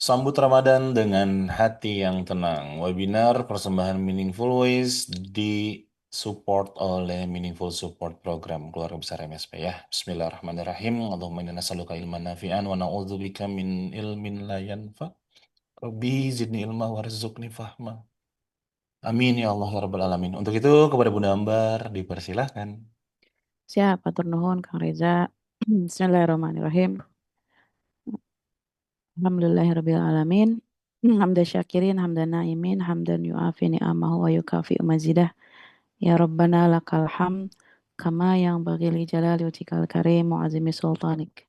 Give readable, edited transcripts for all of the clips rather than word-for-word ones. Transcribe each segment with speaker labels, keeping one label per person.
Speaker 1: Sambut Ramadan dengan hati yang tenang. Webinar persembahan Meaningful Ways disupport oleh Meaningful Support Program Keluarga Besar MSP ya. Bismillahirrahmanirrahim. Allahumma inna nas'aluka ilman nafi'an wa na'udzubika min ilmin la yanfa. Rabbi zidni ilma warzuqni fahma. Amin ya Allah ya Rabbal Alamin. Untuk itu kepada Bunda Ambar dipersilahkan.
Speaker 2: Siap, atur nuhun Kang Reza. Bismillahirrahmanirrahim. Alhamdulillahirabbil alamin. Hamdan syakirin, hamdan naimin, hamdan yu'afi ni'amahu wa yukafi mazidah. Ya Rabbana lakal hamd kama yang bagi li jalali wajhikal karim wa azimi sultanik.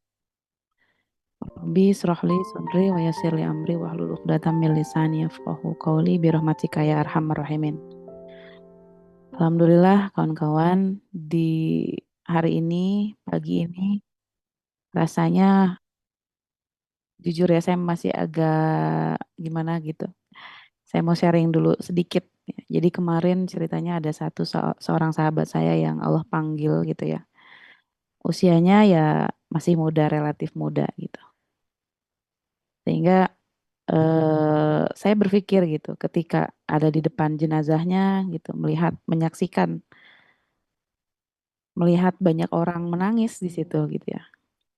Speaker 2: Rabbi israhli sadri wa yassirli amri wahlul 'uqdatam min lisani yafqahu qawli bi rahmatika ya arhamar rahimin. Alhamdulillah kawan-kawan, di hari ini, pagi ini rasanya jujur ya saya masih agak gimana gitu. Saya mau sharing dulu sedikit. Jadi kemarin ceritanya ada seorang sahabat saya yang Allah panggil gitu ya. Usianya ya masih muda, relatif muda gitu. Sehingga saya berpikir gitu ketika ada di depan jenazahnya gitu, melihat banyak orang menangis di situ gitu ya.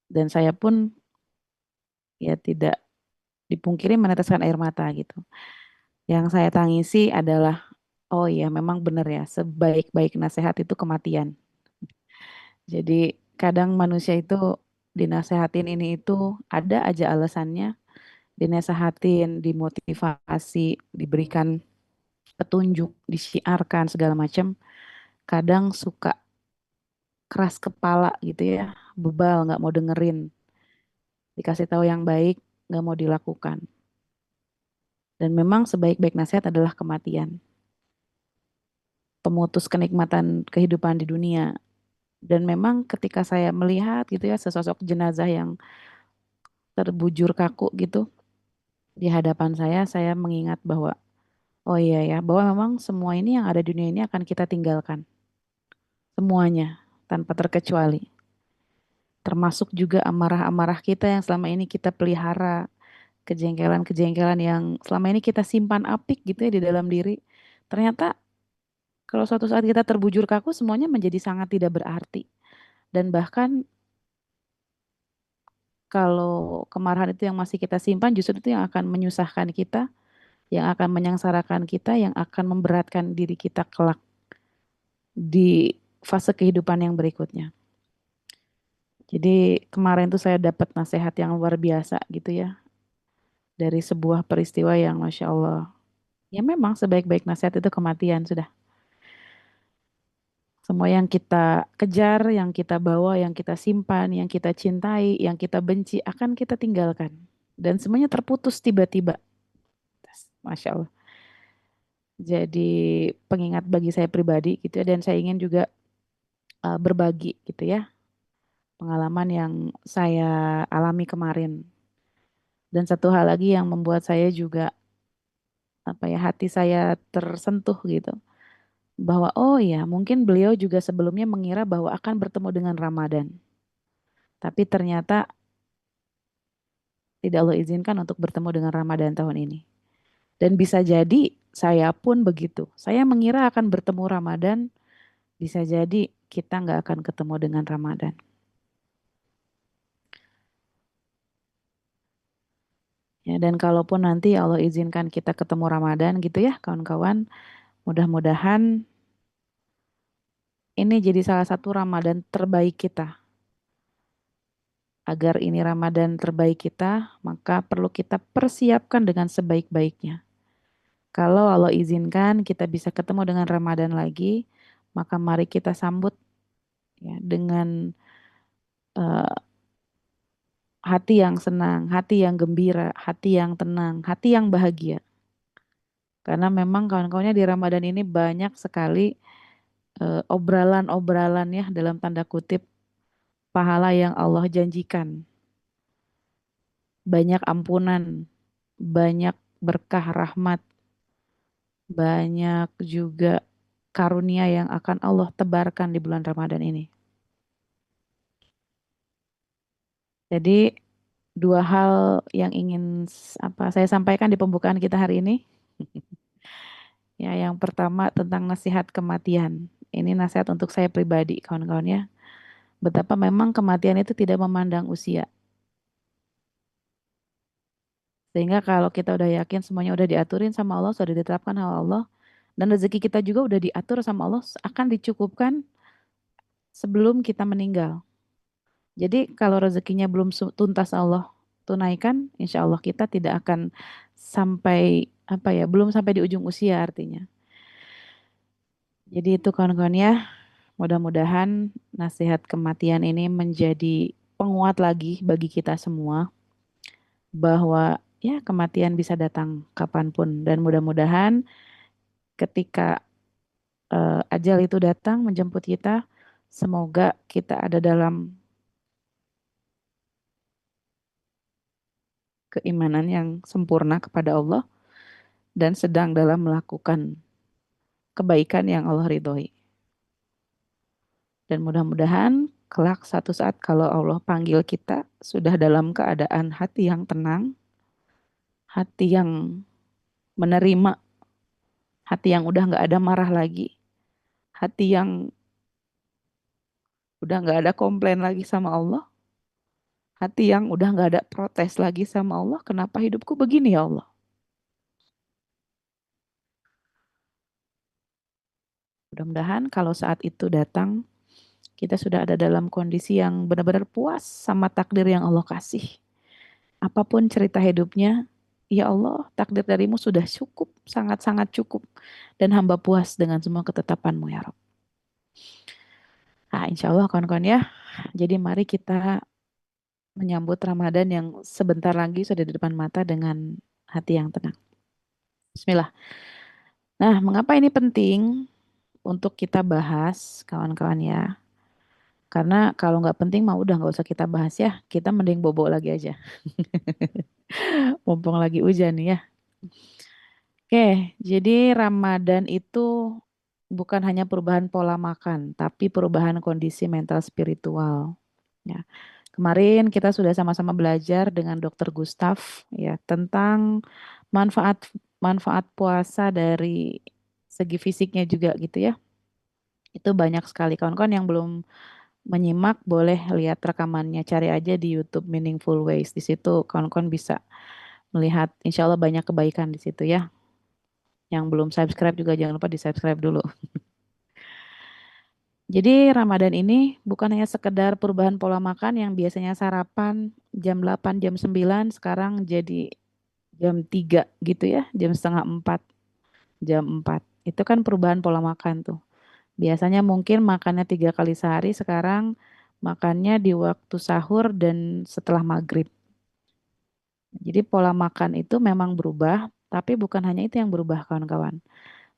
Speaker 2: Dan saya pun ya tidak dipungkiri meneteskan air mata gitu. Yang saya tangisi adalah, oh iya memang benar ya, sebaik-baik nasihat itu kematian. Jadi kadang manusia itu dinasehatin ini itu ada aja alasannya, dinasehatin, dimotivasi, diberikan petunjuk, disiarkan segala macam. Kadang suka keras kepala gitu ya, bebal nggak mau dengerin, dikasih tahu yang baik nggak mau dilakukan. Dan memang sebaik-baik nasihat adalah kematian, pemutus kenikmatan kehidupan di dunia. Dan memang ketika saya melihat gitu ya sesosok jenazah yang terbujur kaku gitu di hadapan saya mengingat bahwa oh iya ya, bahwa memang semua ini yang ada di dunia ini akan kita tinggalkan. Semuanya tanpa terkecuali. Termasuk juga amarah-amarah kita yang selama ini kita pelihara, kejengkelan-kejengkelan yang selama ini kita simpan apik gitu ya di dalam diri. Ternyata kalau suatu saat kita terbujur kaku semuanya menjadi sangat tidak berarti. Dan bahkan kalau kemarahan itu yang masih kita simpan justru itu yang akan menyusahkan kita, yang akan menyengsarakan kita, yang akan memberatkan diri kita kelak di fase kehidupan yang berikutnya. Jadi kemarin tuh saya dapat nasihat yang luar biasa gitu ya dari sebuah peristiwa yang Masya Allah. Ya memang sebaik-baik nasihat itu kematian sudah. Semua yang kita kejar, yang kita bawa, yang kita simpan, yang kita cintai, yang kita benci akan kita tinggalkan. Dan semuanya terputus tiba-tiba. Masya Allah. Jadi pengingat bagi saya pribadi gitu ya. Dan saya ingin juga berbagi gitu ya. Pengalaman yang saya alami kemarin. Dan satu hal lagi yang membuat saya juga apa ya hati saya tersentuh gitu bahwa oh ya mungkin beliau juga sebelumnya mengira bahwa akan bertemu dengan Ramadan tapi ternyata tidak Allah izinkan untuk bertemu dengan Ramadan tahun ini dan bisa jadi saya pun begitu saya mengira akan bertemu Ramadan bisa jadi kita nggak akan ketemu dengan Ramadan ya dan kalaupun nanti Allah izinkan kita ketemu Ramadan gitu ya kawan-kawan mudah-mudahan ini jadi salah satu Ramadan terbaik kita. Agar ini Ramadan terbaik kita, maka perlu kita persiapkan dengan sebaik-baiknya. Kalau Allah izinkan kita bisa ketemu dengan Ramadan lagi, maka mari kita sambut ya dengan eh, hati yang senang, hati yang gembira, hati yang tenang, hati yang bahagia. Karena memang kawan-kawannya di Ramadan ini banyak sekali obralan-obralan ya dalam tanda kutip pahala yang Allah janjikan. Banyak ampunan, banyak berkah rahmat, banyak juga karunia yang akan Allah tebarkan di bulan Ramadan ini. Jadi dua hal yang ingin saya sampaikan di pembukaan kita hari ini. Ya, yang pertama tentang nasihat kematian. Ini nasihat untuk saya pribadi, kawan-kawan ya. Betapa memang kematian itu tidak memandang usia. Sehingga kalau kita udah yakin semuanya udah diaturin sama Allah, sudah ditetapkan sama Allah, dan rezeki kita juga udah diatur sama Allah, akan dicukupkan sebelum kita meninggal. Jadi kalau rezekinya belum tuntas Allah tunaikan, insya Allah kita tidak akan sampai belum sampai di ujung usia artinya. Jadi itu kawan-kawan ya, mudah-mudahan nasihat kematian ini menjadi penguat lagi bagi kita semua bahwa ya kematian bisa datang kapanpun dan mudah-mudahan ketika ajal itu datang menjemput kita, semoga kita ada dalam keimanan yang sempurna kepada Allah dan sedang dalam melakukan kebaikan yang Allah ridhoi. Dan mudah-mudahan kelak satu saat kalau Allah panggil kita sudah dalam keadaan hati yang tenang, hati yang menerima, hati yang udah nggak ada marah lagi, hati yang udah nggak ada komplain lagi sama Allah, hati yang udah nggak ada protes lagi sama Allah, kenapa hidupku begini ya Allah? Mudah-mudahan kalau saat itu datang, kita sudah ada dalam kondisi yang benar-benar puas sama takdir yang Allah kasih. Apapun cerita hidupnya, ya Allah, takdir darimu sudah cukup, sangat-sangat cukup. Dan hamba puas dengan semua ketetapanmu ya Rob. Nah, insya Allah kawan-kawan ya. Jadi mari kita menyambut Ramadan yang sebentar lagi sudah di depan mata dengan hati yang tenang. Bismillah. Nah, mengapa ini penting untuk kita bahas, kawan-kawan ya? Karena kalau nggak penting mah udah nggak usah kita bahas ya. Kita mending bobo lagi aja. Mumpung lagi hujan nih ya. Oke, jadi Ramadan itu bukan hanya perubahan pola makan, tapi perubahan kondisi mental spiritual. Ya. Kemarin kita sudah sama-sama belajar dengan Dokter Gustav ya tentang manfaat manfaat puasa dari segi fisiknya juga gitu ya. Itu banyak sekali kawan-kawan yang belum menyimak boleh lihat rekamannya, cari aja di YouTube Meaningful Ways. Di situ kawan-kawan bisa melihat insya Allah banyak kebaikan di situ ya. Yang belum subscribe juga jangan lupa di subscribe dulu. Jadi Ramadan ini bukan hanya sekedar perubahan pola makan yang biasanya sarapan jam 8, jam 9, sekarang jadi jam 3 gitu ya, jam setengah 4, jam 4. Itu kan perubahan pola makan tuh. Biasanya mungkin makannya 3 kali sehari, sekarang makannya di waktu sahur dan setelah maghrib. Jadi pola makan itu memang berubah, tapi bukan hanya itu yang berubah kawan-kawan.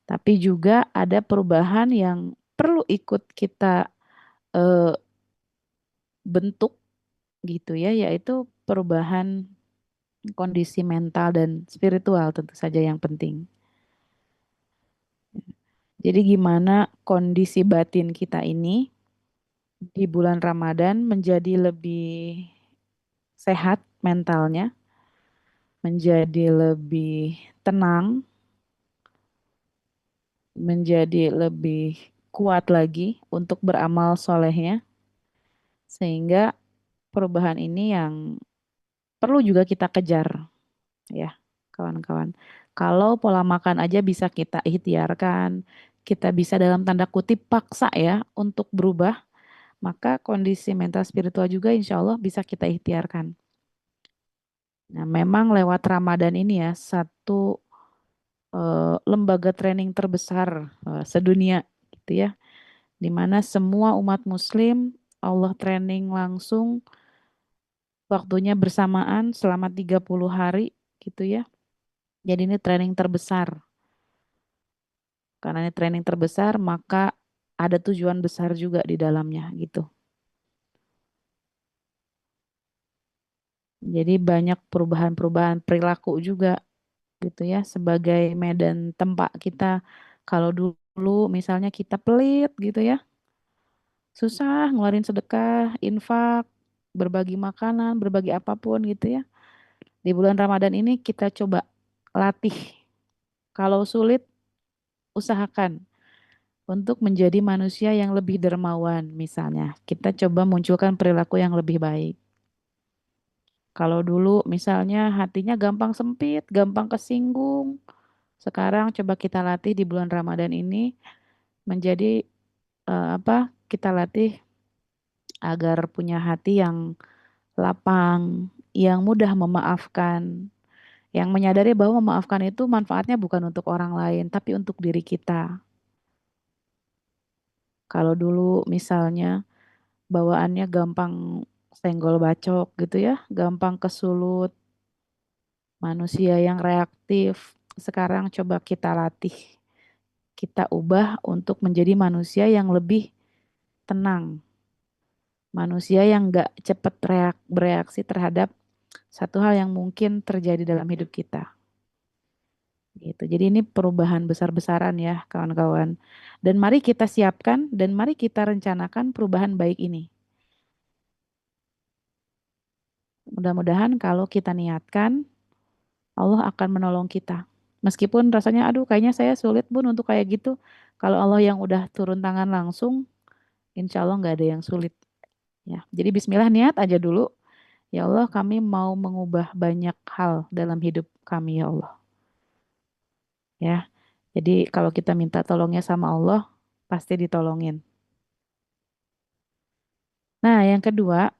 Speaker 2: Tapi juga ada perubahan yang perlu ikut kita eh, bentuk gitu ya, yaitu perubahan kondisi mental dan spiritual tentu saja yang penting. Jadi gimana kondisi batin kita ini di bulan Ramadan menjadi lebih sehat mentalnya, menjadi lebih tenang, menjadi lebih kuat lagi untuk beramal solehnya, sehingga perubahan ini yang perlu juga kita kejar ya kawan-kawan. Kalau pola makan aja bisa kita ikhtiarkan, kita bisa dalam tanda kutip paksa ya untuk berubah, maka kondisi mental spiritual juga insya Allah bisa kita ikhtiarkan. Nah, memang lewat Ramadan ini ya satu lembaga training terbesar sedunia gitu ya, di mana semua umat Muslim Allah training langsung waktunya bersamaan selama 30 hari gitu ya. Jadi ini training terbesar. Karena ini training terbesar, maka ada tujuan besar juga di dalamnya gitu. Jadi banyak perubahan-perubahan perilaku juga gitu ya sebagai medan tempat kita. Kalau dulu misalnya kita pelit gitu ya, susah ngeluarin sedekah, infak. berbagi makanan, berbagi apapun gitu ya. Di bulan Ramadan ini kita coba latih. Kalau sulit, usahakan untuk menjadi manusia yang lebih dermawan misalnya. Kita coba munculkan perilaku yang lebih baik. Kalau dulu misalnya hatinya gampang sempit, gampang kesinggung, sekarang coba kita latih di bulan Ramadan ini menjadi Kita latih agar punya hati yang lapang, yang mudah memaafkan, yang menyadari bahwa memaafkan itu manfaatnya bukan untuk orang lain, tapi untuk diri kita. Kalau dulu misalnya bawaannya gampang senggol bacok gitu ya, gampang kesulut, manusia yang reaktif. Sekarang coba kita latih, kita ubah untuk menjadi manusia yang lebih tenang, manusia yang gak cepat bereaksi terhadap satu hal yang mungkin terjadi dalam hidup kita. Gitu. Jadi ini perubahan besar-besaran ya kawan-kawan. Dan mari kita siapkan dan mari kita rencanakan perubahan baik ini. Mudah-mudahan kalau kita niatkan, Allah akan menolong kita. Meskipun rasanya, aduh kayaknya saya sulit Bun untuk kayak gitu. Kalau Allah yang udah turun tangan langsung, insya Allah nggak ada yang sulit. Ya, jadi Bismillah niat aja dulu. Ya Allah, kami mau mengubah banyak hal dalam hidup kami ya Allah. Ya, jadi kalau kita minta tolongnya sama Allah, pasti ditolongin. Nah, yang kedua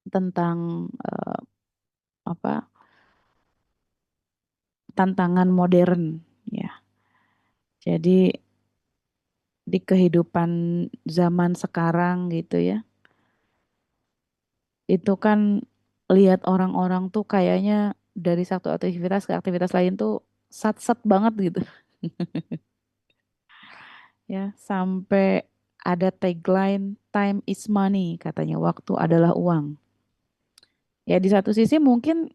Speaker 2: tentang apa tantangan modern ya. Jadi di kehidupan zaman sekarang gitu ya, itu kan lihat orang-orang tuh kayaknya dari satu aktivitas ke aktivitas lain tuh sat-sat banget gitu ya, sampai ada tagline time is money katanya, waktu adalah uang. Ya di satu sisi mungkin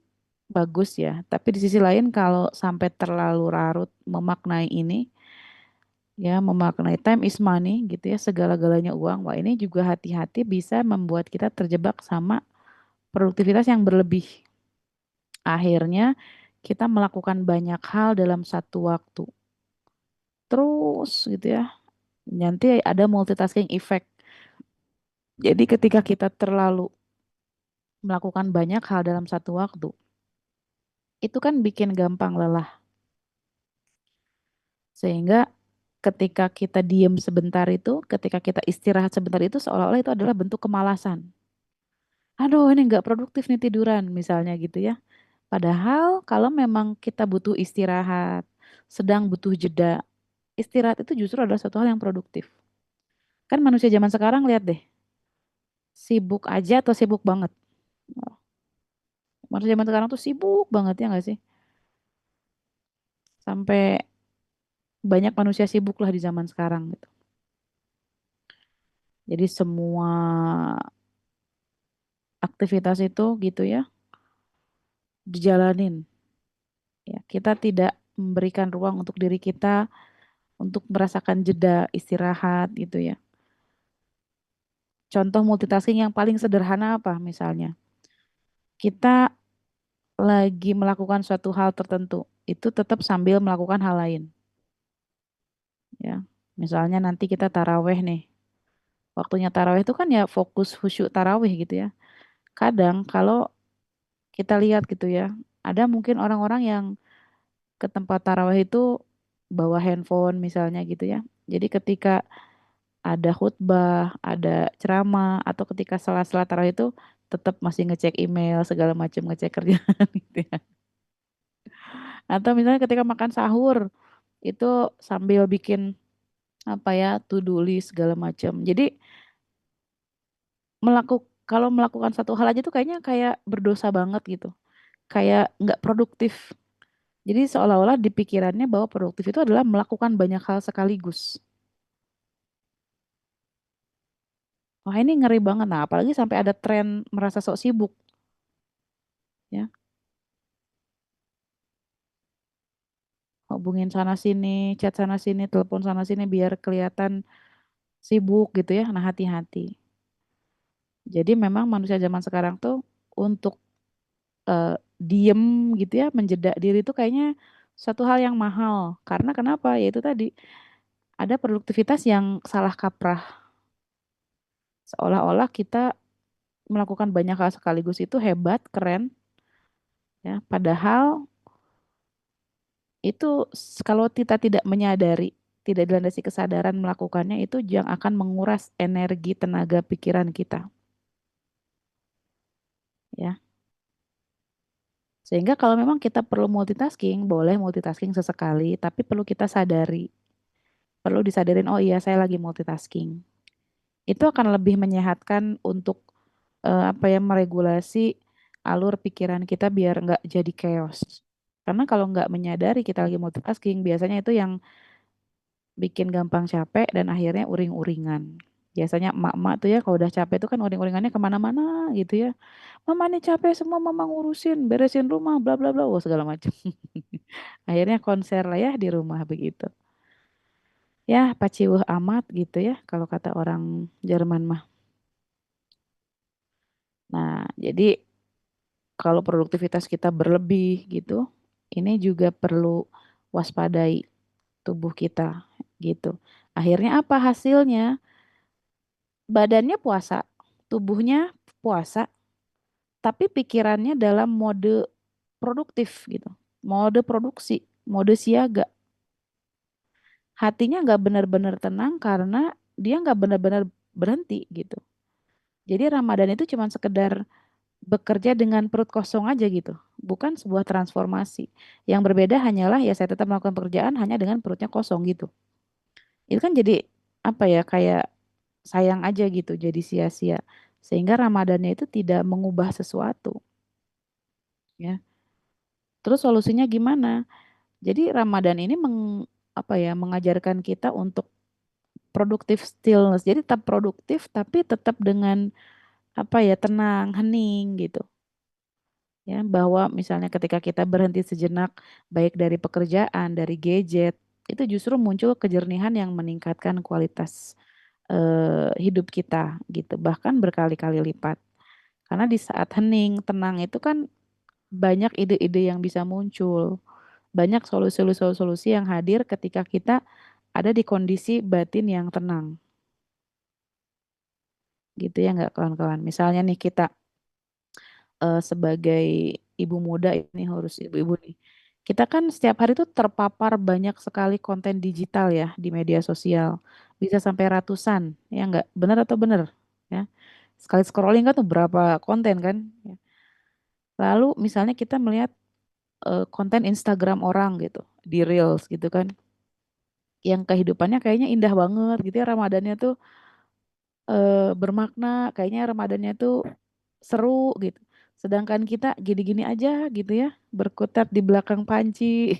Speaker 2: bagus ya, tapi di sisi lain kalau sampai terlalu larut memaknai ini, ya memaknai time is money gitu ya, segala-galanya uang. Wah, ini juga hati-hati bisa membuat kita terjebak sama produktivitas yang berlebih. Akhirnya kita melakukan banyak hal dalam satu waktu. Terus gitu ya. Nanti ada multitasking effect. Jadi ketika kita terlalu melakukan banyak hal dalam satu waktu, itu kan bikin gampang lelah. Sehingga ketika kita diem sebentar itu, ketika kita istirahat sebentar itu seolah-olah itu adalah bentuk kemalasan. Aduh, ini nggak produktif nih tiduran misalnya gitu ya. Padahal kalau memang kita butuh istirahat, sedang butuh jeda, istirahat itu justru adalah suatu hal yang produktif. Kan manusia zaman sekarang lihat deh, sibuk aja atau sibuk banget. Manusia zaman sekarang tuh sibuk banget ya nggak sih? Sampai banyak manusia sibuk lah di zaman sekarang gitu. Jadi semua aktivitas itu gitu ya dijalanin. Ya, kita tidak memberikan ruang untuk diri kita untuk merasakan jeda istirahat gitu ya. Contoh multitasking yang paling sederhana apa misalnya? Kita lagi melakukan suatu hal tertentu, itu tetap sambil melakukan hal lain, ya. Misalnya nanti kita taraweh nih. Waktunya taraweh itu kan ya fokus khusyuk taraweh gitu ya. Kadang kalau kita lihat gitu ya, ada mungkin orang-orang yang ke tempat taraweh itu bawa handphone misalnya gitu ya. Jadi ketika ada khutbah, ada ceramah, atau ketika salat-salat tarawih itu tetap masih ngecek email segala macam, ngecek kerjaan gitu ya. Atau misalnya ketika makan sahur itu sambil bikin apa ya, to do list segala macam. Jadi kalau melakukan satu hal aja tuh kayaknya kayak berdosa banget gitu. Kayak nggak produktif. Jadi seolah-olah di pikirannya bahwa produktif itu adalah melakukan banyak hal sekaligus. Wah, ini ngeri banget. Nah, apalagi sampai ada tren merasa sok sibuk, ya. Hubungin sana sini, chat sana sini, telepon sana sini biar kelihatan sibuk gitu ya. Nah, hati-hati. Jadi memang manusia zaman sekarang tuh untuk diem gitu ya, menjeda diri itu kayaknya suatu hal yang mahal. Karena kenapa? Ya itu tadi ada produktivitas yang salah kaprah. Seolah-olah kita melakukan banyak hal sekaligus itu hebat, keren, ya. Padahal itu kalau kita tidak menyadari, tidak dilandasi kesadaran melakukannya itu yang akan menguras energi, tenaga, pikiran kita, ya. Sehingga kalau memang kita perlu multitasking, boleh multitasking sesekali, tapi perlu kita sadari, perlu disadarin, oh iya saya lagi multitasking. Itu akan lebih menyehatkan untuk apa ya, meregulasi alur pikiran kita biar nggak jadi chaos. Karena kalau nggak menyadari kita lagi multitasking, biasanya itu yang bikin gampang capek dan akhirnya uring-uringan. Biasanya emak-emak tuh ya kalau udah capek tuh kan uring-uringannya kemana-mana gitu ya. Mama nih capek semua, mama ngurusin, beresin rumah, bla bla bla, oh segala macam. Akhirnya konser lah ya di rumah begitu. Ya paciweuh amat gitu ya kalau kata orang Jerman mah. Nah, jadi kalau produktivitas kita berlebih gitu, ini juga perlu waspadai tubuh kita gitu. Akhirnya apa hasilnya? Badannya puasa, tubuhnya puasa, tapi pikirannya dalam mode produktif gitu, mode produksi, mode siaga. Hatinya nggak benar-benar tenang karena dia nggak benar-benar berhenti gitu. Jadi Ramadan itu cuma sekedar bekerja dengan perut kosong aja gitu, bukan sebuah transformasi. Yang berbeda hanyalah ya saya tetap melakukan pekerjaan hanya dengan perutnya kosong gitu. Itu kan jadi apa ya, kayak sayang aja gitu, jadi sia-sia. Sehingga Ramadannya itu tidak mengubah sesuatu ya. Terus solusinya gimana? Jadi Ramadan ini apa ya, mengajarkan kita untuk produktif stillness. Jadi tetap produktif tapi tetap dengan apa ya, tenang, hening gitu. Ya, bahwa misalnya ketika kita berhenti sejenak baik dari pekerjaan, dari gadget, itu justru muncul kejernihan yang meningkatkan kualitas hidup kita gitu, bahkan berkali-kali lipat. Karena di saat hening, tenang itu kan banyak ide-ide yang bisa muncul, banyak solusi-solusi yang hadir ketika kita ada di kondisi batin yang tenang, gitu ya nggak kawan-kawan. Misalnya nih kita sebagai ibu muda ini, harus ibu-ibu nih. Kita kan setiap hari tuh terpapar banyak sekali konten digital ya di media sosial. Bisa sampai ratusan, ya nggak? Benar atau benar? Ya. Sekali scrolling kan tuh berapa konten kan? Ya. Lalu misalnya kita melihat konten Instagram orang gitu, di Reels gitu kan. Yang kehidupannya kayaknya indah banget gitu ya, Ramadannya tuh bermakna, kayaknya Ramadannya tuh seru gitu. Sedangkan kita gini-gini aja gitu ya, berkutat di belakang panci,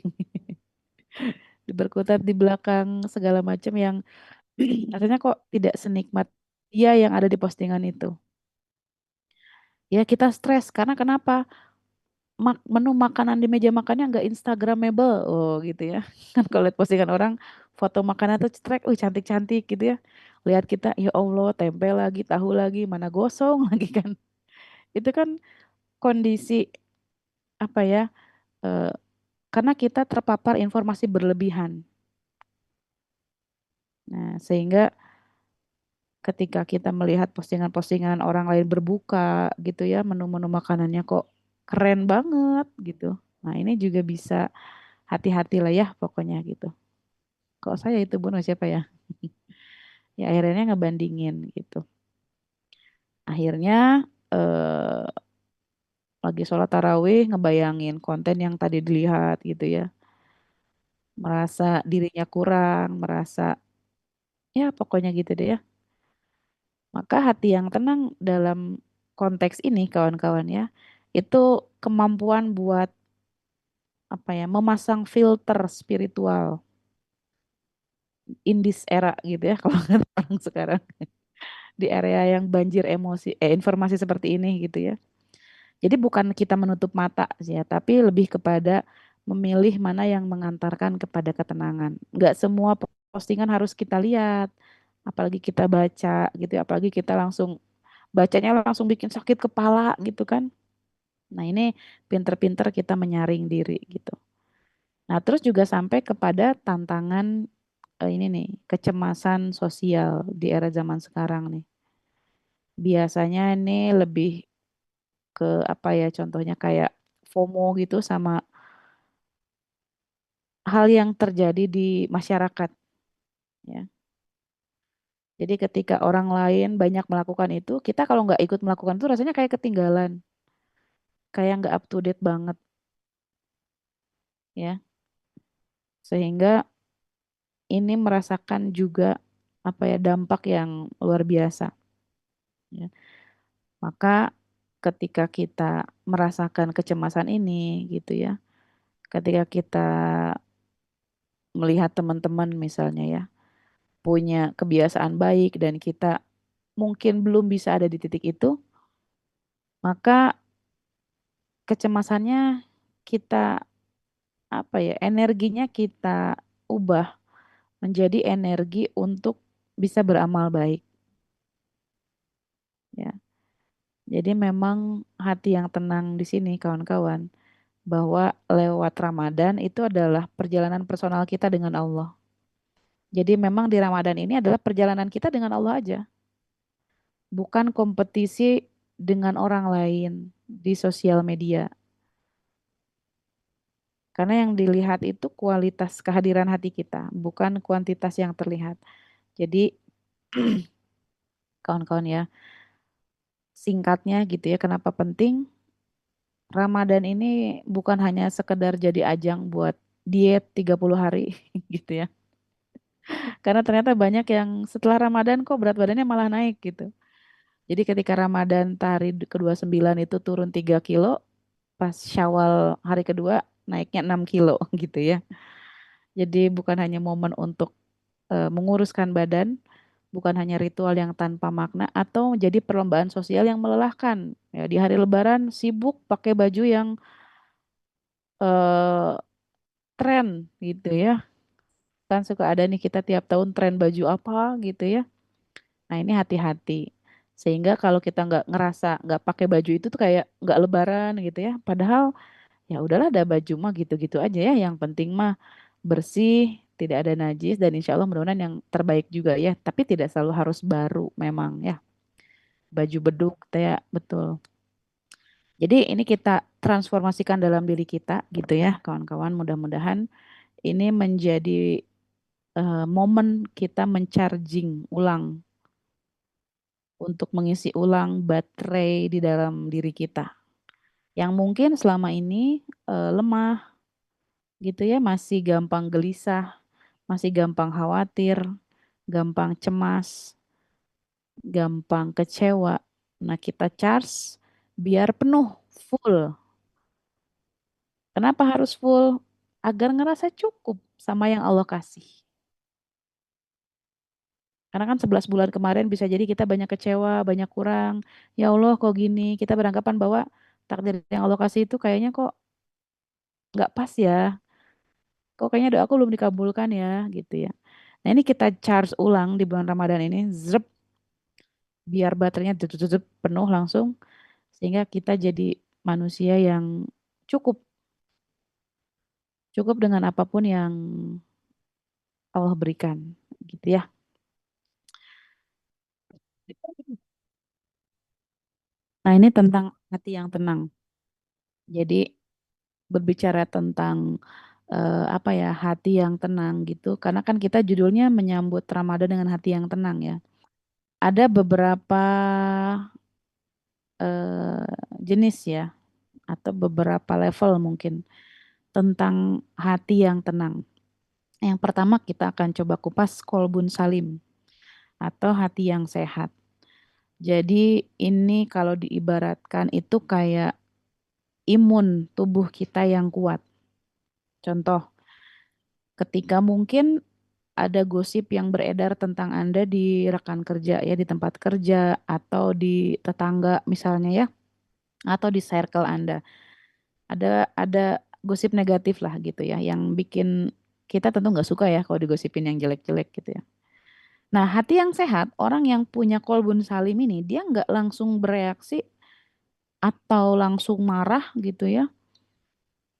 Speaker 2: berkutat di belakang segala macam yang rasanya kok tidak senikmat dia yang ada di postingan itu. Ya kita stres karena kenapa? Menu makanan di meja makannya nggak Instagramable, oh gitu ya. Kan kalau lihat postingan orang, foto makanan tuh cetrek, cantik-cantik gitu ya. Lihat kita, ya Allah, tempe lagi, tahu lagi, mana gosong lagi kan. Itu kan kondisi apa ya? eh, karena kita terpapar informasi berlebihan. Nah, sehingga ketika kita melihat postingan-postingan orang lain berbuka gitu ya, menu-menu makanannya kok keren banget gitu. Nah, ini juga bisa hati-hati lah ya pokoknya gitu. Kok saya itu bunuh siapa ya? Ya akhirnya ngebandingin gitu. Akhirnya eh, lagi sholat tarawih ngebayangin konten yang tadi dilihat gitu ya. Merasa dirinya kurang, merasa ya pokoknya gitu deh ya. Maka hati yang tenang dalam konteks ini kawan-kawan ya, itu kemampuan buat apa ya, memasang filter spiritual in this era gitu ya kalau kata orang sekarang, di area yang banjir emosi informasi seperti ini gitu ya. Jadi bukan kita menutup mata sih ya, tapi lebih kepada memilih mana yang mengantarkan kepada ketenangan. Nggak semua postingan harus kita lihat, apalagi kita baca gitu ya, apalagi kita langsung bacanya langsung bikin sakit kepala gitu kan. Nah, ini pinter-pinter kita menyaring diri gitu. Nah, terus juga sampai kepada tantangan ini nih, kecemasan sosial di era zaman sekarang nih. Biasanya ini lebih ke apa ya, contohnya kayak FOMO gitu sama hal yang terjadi di masyarakat ya. Jadi ketika orang lain banyak melakukan itu, kita kalau nggak ikut melakukan itu rasanya kayak ketinggalan, kayak nggak up to date banget ya. Sehingga ini merasakan juga apa ya dampak yang luar biasa ya. Maka ketika kita merasakan kecemasan ini gitu ya, ketika kita melihat teman-teman misalnya ya punya kebiasaan baik dan kita mungkin belum bisa ada di titik itu, maka kecemasannya kita apa ya, energinya kita ubah menjadi energi untuk bisa beramal baik ya. Jadi memang hati yang tenang di sini kawan-kawan, bahwa lewat Ramadan itu adalah perjalanan personal kita dengan Allah. Jadi memang di Ramadan ini adalah perjalanan kita dengan Allah aja, bukan kompetisi dengan orang lain di sosial media. Karena yang dilihat itu kualitas kehadiran hati kita, bukan kuantitas yang terlihat. Jadi kawan-kawan ya, singkatnya gitu ya, kenapa penting? Ramadan ini bukan hanya sekedar jadi ajang buat diet 30 hari gitu ya. Karena ternyata banyak yang setelah Ramadan kok berat badannya malah naik gitu. Jadi ketika Ramadan hari ke-29 itu turun 3 kilo, pas Syawal hari kedua naiknya 6 kilo gitu ya. Jadi bukan hanya momen untuk menguruskan badan, bukan hanya ritual yang tanpa makna atau jadi perlombaan sosial yang melelahkan. Ya, di hari Lebaran sibuk pakai baju yang eh, tren gitu ya. Kan suka ada nih kita tiap tahun tren baju apa gitu ya. Nah ini hati-hati. Sehingga kalau kita nggak ngerasa nggak pakai baju itu tuh kayak nggak Lebaran gitu ya. Padahal ya udahlah ada baju mah gitu-gitu aja ya. Yang penting mah bersih, tidak ada najis dan insya Allah mudah-mudahan yang terbaik juga ya. Tapi tidak selalu harus baru memang ya. Baju beduk ya betul. Jadi ini kita transformasikan dalam diri kita gitu ya kawan-kawan. Mudah-mudahan ini menjadi momen kita mencharging ulang untuk mengisi ulang baterai di dalam diri kita yang mungkin selama ini lemah gitu ya, masih gampang gelisah, masih gampang khawatir, gampang cemas, gampang kecewa. Nah, kita charge biar penuh, full. Kenapa harus full? Agar ngerasa cukup sama yang Allah kasih. Karena kan 11 bulan kemarin bisa jadi kita banyak kecewa, banyak kurang. Ya Allah kok gini. Kita beranggapan bahwa takdir yang Allah kasih itu kayaknya kok nggak pas ya. Kok kayaknya doa aku belum dikabulkan ya gitu ya. Nah ini kita charge ulang di bulan Ramadan ini. Zrep, biar baterainya penuh langsung. Sehingga kita jadi manusia yang cukup. Cukup dengan apapun yang Allah berikan. Gitu ya. Nah ini tentang hati yang tenang. Jadi berbicara tentang apa ya hati yang tenang gitu karena kan kita judulnya menyambut Ramadan dengan hati yang tenang ya. Ada beberapa eh, jenis ya atau beberapa level mungkin tentang hati yang tenang. Yang pertama kita akan coba kupas kolbun salim atau hati yang sehat. Jadi ini kalau diibaratkan itu kayak imun tubuh kita yang kuat. Contoh, ketika mungkin ada gosip yang beredar tentang Anda di rekan kerja ya, di tempat kerja atau di tetangga misalnya ya, atau di circle Anda. Ada gosip negatif lah gitu ya, yang bikin kita tentu nggak suka ya kalau digosipin yang jelek-jelek gitu ya. Nah, hati yang sehat, orang yang punya kolbun salim ini, dia nggak langsung bereaksi atau langsung marah gitu ya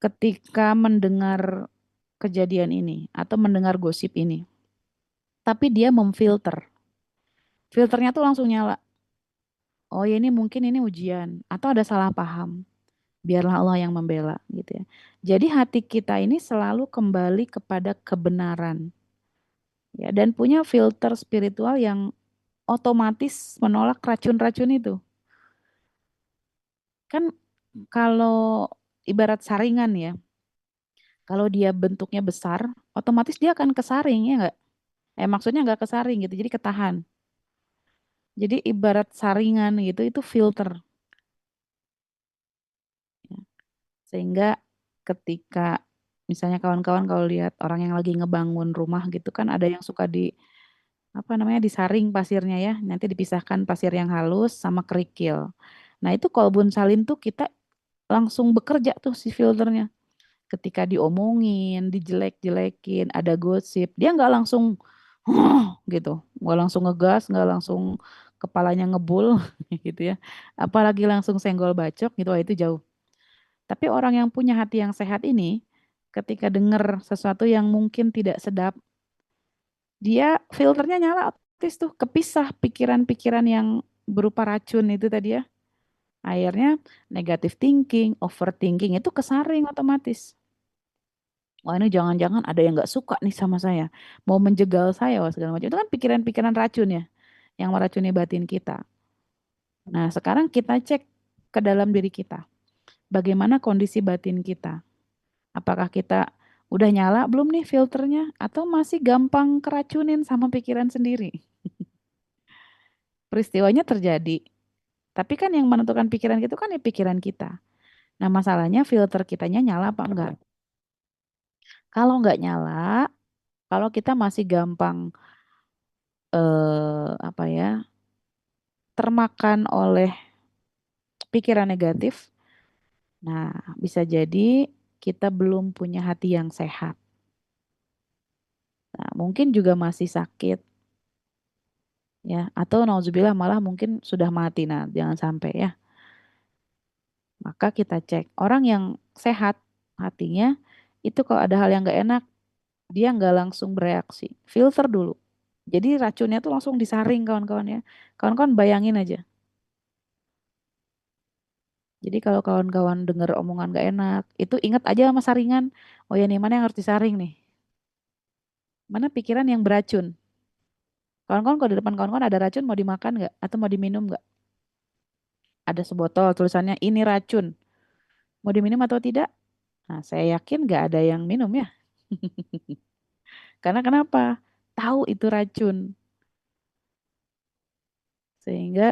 Speaker 2: ketika mendengar kejadian ini atau mendengar gosip ini. Tapi dia memfilter. Filternya tuh langsung nyala. Oh ya ini mungkin ini ujian atau ada salah paham. Biarlah Allah yang membela gitu ya. Jadi hati kita ini selalu kembali kepada kebenaran ya dan punya filter spiritual yang otomatis menolak racun-racun itu. Kan kalau ibarat saringan ya, kalau dia bentuknya besar, otomatis dia akan kesaring ya enggak? Maksudnya nggak kesaring gitu, jadi ketahan. Jadi ibarat saringan gitu, itu filter. Ya. Sehingga ketika misalnya kawan-kawan kalau lihat orang yang lagi ngebangun rumah gitu kan ada yang suka di apa namanya disaring pasirnya ya, nanti dipisahkan pasir yang halus sama kerikil. Nah itu kolbun salim tuh kita langsung bekerja tuh si filternya. Ketika diomongin, dijelek-jelekin, ada gosip, dia nggak langsung gitu, nggak langsung ngegas, nggak langsung kepalanya ngebul gitu ya, apalagi langsung senggol bacok gitu, wah itu jauh. Tapi orang yang punya hati yang sehat ini, ketika dengar sesuatu yang mungkin tidak sedap, dia filternya nyala, otomatis tuh kepisah pikiran-pikiran yang berupa racun itu tadi ya. Akhirnya negative thinking, overthinking itu kesaring otomatis. Wah ini jangan-jangan ada yang nggak suka nih sama saya, mau menjegal saya, wah segala macam. Itu kan pikiran-pikiran racun ya, yang meracuni batin kita. Nah sekarang kita cek ke dalam diri kita, bagaimana kondisi batin kita. Apakah kita udah nyala belum nih filternya, atau masih gampang keracunin sama pikiran sendiri? Peristiwanya terjadi, tapi kan yang menentukan pikiran kita kan ya pikiran kita. Nah masalahnya filter kitanya nyala apa enggak? Kalau nggak nyala, kalau kita masih gampang apa ya termakan oleh pikiran negatif, nah bisa jadi kita belum punya hati yang sehat. Nah, mungkin juga masih sakit ya, atau nauzubillah malah mungkin sudah mati. Nah, jangan sampai ya. Maka kita cek orang yang sehat hatinya itu kalau ada hal yang nggak enak dia nggak langsung bereaksi, filter dulu. Jadi racunnya tuh langsung disaring kawan-kawan ya. Kawan-kawan bayangin aja. Jadi kalau kawan-kawan dengar omongan gak enak, itu ingat aja sama saringan. Oh ya nih, mana yang harus disaring nih? Mana pikiran yang beracun? Kawan-kawan kalau di depan kawan-kawan ada racun mau dimakan nggak? Atau mau diminum nggak? Ada sebotol tulisannya ini racun. Mau diminum atau tidak? Nah, saya yakin nggak ada yang minum ya. Karena kenapa? Tahu itu racun. Sehingga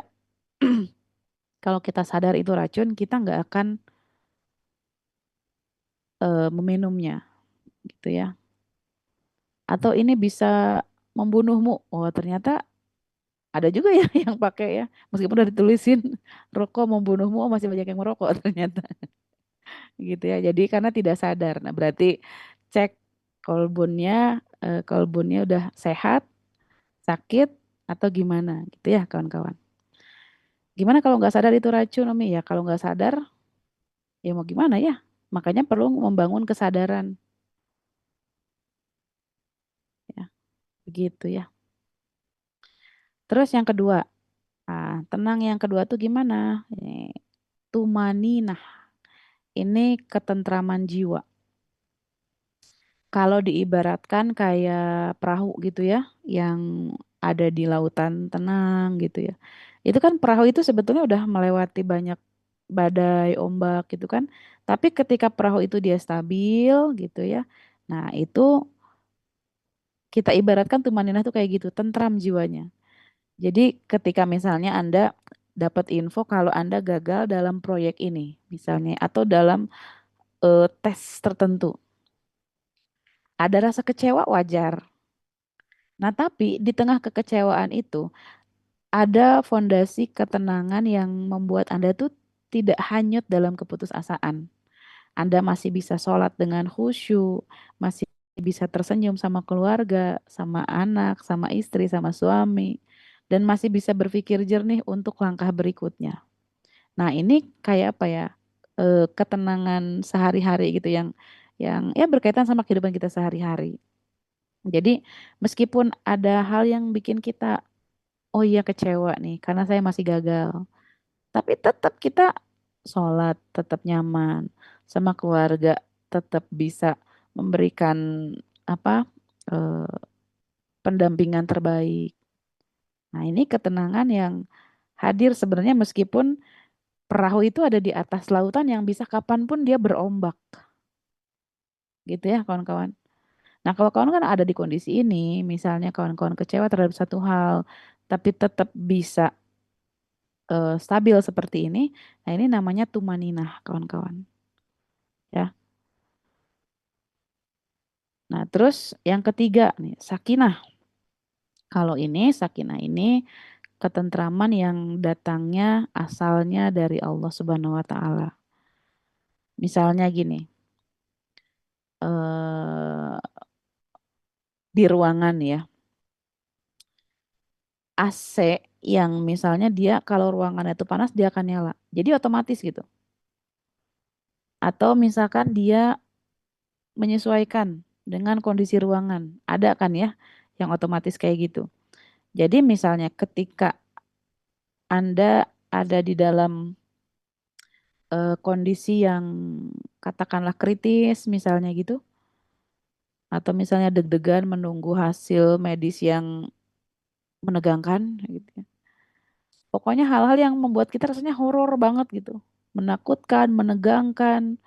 Speaker 2: kalau kita sadar itu racun, kita nggak akan meminumnya, gitu ya. Atau ini bisa membunuhmu. Oh, ternyata ada juga ya yang pakai ya. Meskipun udah ditulisin rokok membunuhmu, oh masih banyak yang merokok ternyata. Gitu ya. Jadi karena tidak sadar. Nah, berarti cek kolbunnya, kolbunnya udah sehat, sakit, atau gimana gitu ya kawan-kawan. Gimana kalau nggak sadar itu racun, Umi? Ya kalau nggak sadar, ya mau gimana ya? Makanya perlu membangun kesadaran. Ya, begitu ya. Terus yang kedua, tenang yang kedua tuh gimana? Tumaninah. Ini ketentraman jiwa. Kalau diibaratkan kayak perahu gitu ya, yang ada di lautan tenang gitu ya. Itu kan perahu itu sebetulnya udah melewati banyak badai, ombak gitu kan. Tapi ketika perahu itu dia stabil gitu ya. Nah, itu kita ibaratkan tumaninah tuh kayak gitu, tentram jiwanya. Jadi ketika misalnya Anda dapat info kalau Anda gagal dalam proyek ini misalnya atau dalam tes tertentu. Ada rasa kecewa wajar. Nah, tapi di tengah kekecewaan itu ada fondasi ketenangan yang membuat Anda tuh tidak hanyut dalam keputusasaan. Anda masih bisa sholat dengan khusyuk, masih bisa tersenyum sama keluarga, sama anak, sama istri, sama suami, dan masih bisa berpikir jernih untuk langkah berikutnya. Nah, ini kayak apa ya? Ketenangan sehari-hari gitu yang ya berkaitan sama kehidupan kita sehari-hari. Jadi, meskipun ada hal yang bikin kita oh iya kecewa nih karena saya masih gagal, tapi tetap kita sholat, tetap nyaman sama keluarga, tetap bisa memberikan apa eh, pendampingan terbaik. Nah, ini ketenangan yang hadir sebenarnya meskipun perahu itu ada di atas lautan yang bisa kapanpun dia berombak, gitu ya kawan-kawan. Nah, kalau kawan kan ada di kondisi ini, misalnya kawan-kawan kecewa terhadap satu hal, tapi tetap bisa stabil seperti ini, nah ini namanya tumaninah, kawan-kawan. Ya. Nah, terus yang ketiga nih, sakinah. Kalau ini sakinah ini ketentraman yang datangnya asalnya dari Allah Subhanahu wa taala. Misalnya gini, eh di ruangan ya, AC yang misalnya dia kalau ruangannya itu panas dia akan nyala. Jadi otomatis gitu. Atau misalkan dia menyesuaikan dengan kondisi ruangan. Ada kan ya yang otomatis kayak gitu. Jadi misalnya ketika Anda ada di dalam kondisi yang katakanlah kritis misalnya gitu, atau misalnya deg-degan menunggu hasil medis yang menegangkan gitu ya. Pokoknya hal-hal yang membuat kita rasanya horor banget gitu. Menakutkan, menegangkan,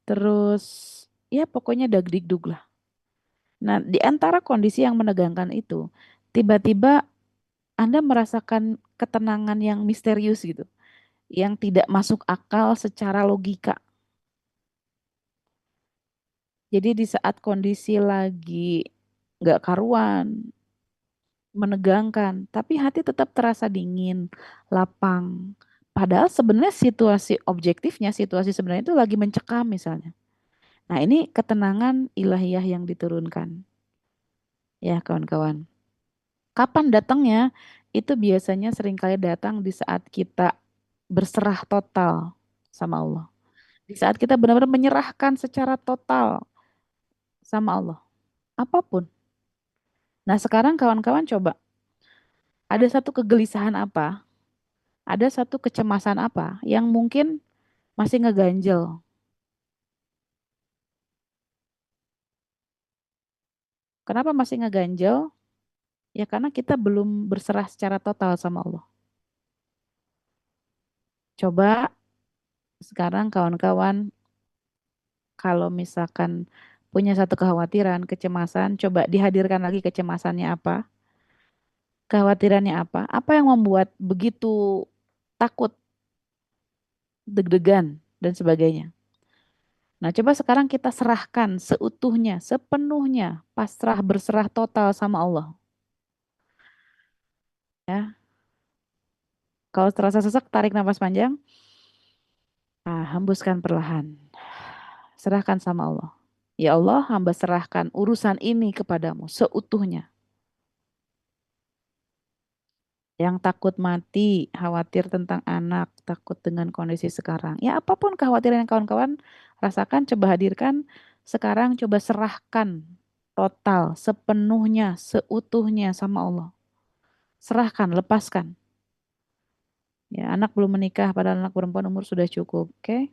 Speaker 2: terus ya pokoknya dagdikduk lah. Nah, di antara kondisi yang menegangkan itu, tiba-tiba Anda merasakan ketenangan yang misterius gitu, yang tidak masuk akal secara logika. Jadi di saat kondisi lagi nggak karuan, menegangkan, tapi hati tetap terasa dingin, lapang. Padahal sebenarnya situasi objektifnya, situasi sebenarnya itu lagi mencekam misalnya. Nah, ini ketenangan ilahiyah yang diturunkan. Ya, kawan-kawan. Kapan datangnya? Itu biasanya seringkali datang di saat kita berserah total sama Allah. Di saat kita benar-benar menyerahkan secara total sama Allah. Apapun. Nah, sekarang kawan-kawan coba. Ada satu kegelisahan apa? Ada satu kecemasan apa yang mungkin masih ngeganjel? Kenapa masih ngeganjel? Ya karena kita belum berserah secara total sama Allah. Coba sekarang kawan-kawan kalau misalkan punya satu kekhawatiran, kecemasan, coba dihadirkan lagi kecemasannya apa? Kekhawatirannya apa? Apa yang membuat begitu takut, deg-degan, dan sebagainya? Nah, coba sekarang kita serahkan seutuhnya, sepenuhnya, pasrah berserah total sama Allah. Ya, kalau terasa sesak, tarik nafas panjang. Hembuskan perlahan. Serahkan sama Allah. Ya Allah, hamba serahkan urusan ini kepadamu seutuhnya. Yang takut mati, khawatir tentang anak, takut dengan kondisi sekarang. Ya apapun kekhawatiran yang kawan-kawan rasakan, coba hadirkan. Sekarang coba serahkan total, sepenuhnya, seutuhnya sama Allah. Serahkan, lepaskan. Ya, anak belum menikah, padahal anak perempuan umur sudah cukup. Oke?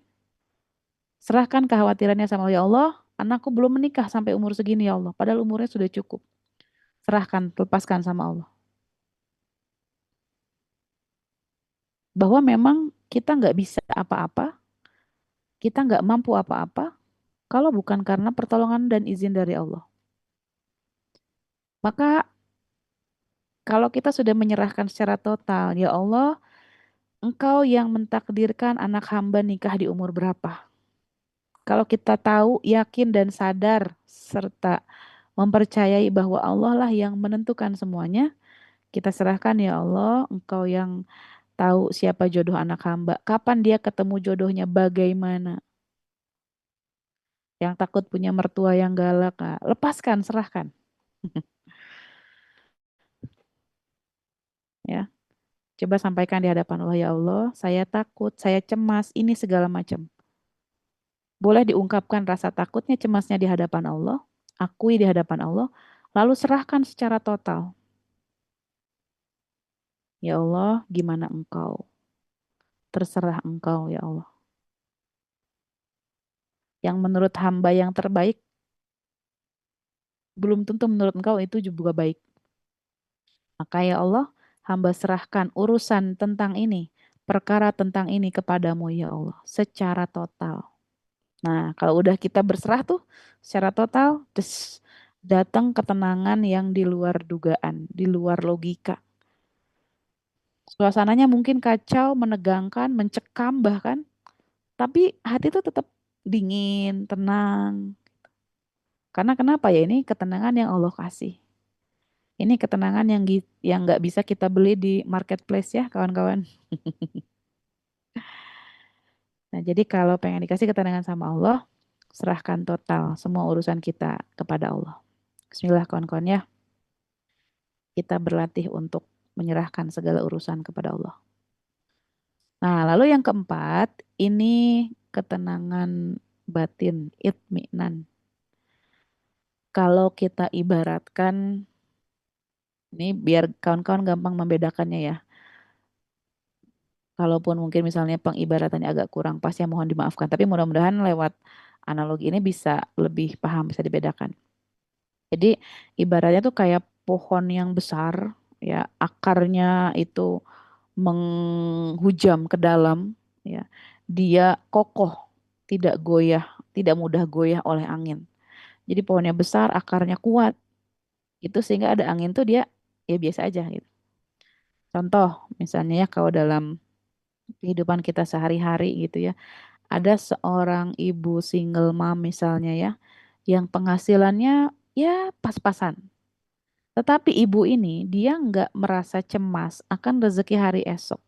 Speaker 2: Serahkan kekhawatirannya sama Allah. Ya Allah, anakku belum menikah sampai umur segini ya Allah. Padahal umurnya sudah cukup. Serahkan, lepaskan sama Allah. Bahwa memang kita nggak bisa apa-apa, kita nggak mampu apa-apa, kalau bukan karena pertolongan dan izin dari Allah. Maka kalau kita sudah menyerahkan secara total, ya Allah, Engkau yang mentakdirkan anak hamba nikah di umur berapa. Kalau kita tahu, yakin dan sadar, serta mempercayai bahwa Allah lah yang menentukan semuanya, kita serahkan ya Allah, Engkau yang tahu siapa jodoh anak hamba, kapan dia ketemu jodohnya, bagaimana. yang takut punya mertua yang galak, nah, lepaskan, serahkan. Ya, coba sampaikan di hadapan Allah, ya Allah, saya takut, saya cemas, ini segala macam. Boleh diungkapkan rasa takutnya, cemasnya di hadapan Allah, akui di hadapan Allah, lalu serahkan secara total. Ya Allah, gimana engkau? Terserah engkau, ya Allah. Yang menurut hamba yang terbaik, belum tentu menurut engkau itu juga baik. Maka ya Allah, hamba serahkan urusan tentang ini, perkara tentang ini kepadamu ya Allah, secara total. Nah, kalau udah kita berserah tuh secara total, datang ketenangan yang di luar dugaan, di luar logika. Suasananya mungkin kacau, menegangkan, mencekam bahkan, tapi hati itu tetap dingin, tenang. Karena kenapa ya, ini ketenangan yang Allah kasih. Ini ketenangan yang nggak bisa kita beli di marketplace ya kawan-kawan. Nah, jadi kalau pengen dikasih ketenangan sama Allah, serahkan total semua urusan kita kepada Allah. Bismillah kawan-kawan ya, kita berlatih untuk menyerahkan segala urusan kepada Allah. Nah, lalu yang keempat, ini ketenangan batin, itminan. Kalau kita ibaratkan, ini biar kawan-kawan gampang membedakannya ya. Kalaupun mungkin misalnya pengibaratannya agak kurang pas ya mohon dimaafkan. Tapi mudah-mudahan lewat analogi ini bisa lebih paham, bisa dibedakan. Jadi ibaratnya tuh kayak pohon yang besar ya, akarnya itu menghujam ke dalam ya. Dia kokoh, tidak goyah, tidak mudah goyah oleh angin. Jadi pohonnya besar, akarnya kuat. Itu sehingga ada angin tuh dia ya biasa aja gitu. Contoh misalnya ya kalau dalam kehidupan kita sehari-hari gitu ya. Ada seorang ibu single mom misalnya ya, yang penghasilannya ya pas-pasan. Tetapi ibu ini dia nggak merasa cemas akan rezeki hari esok.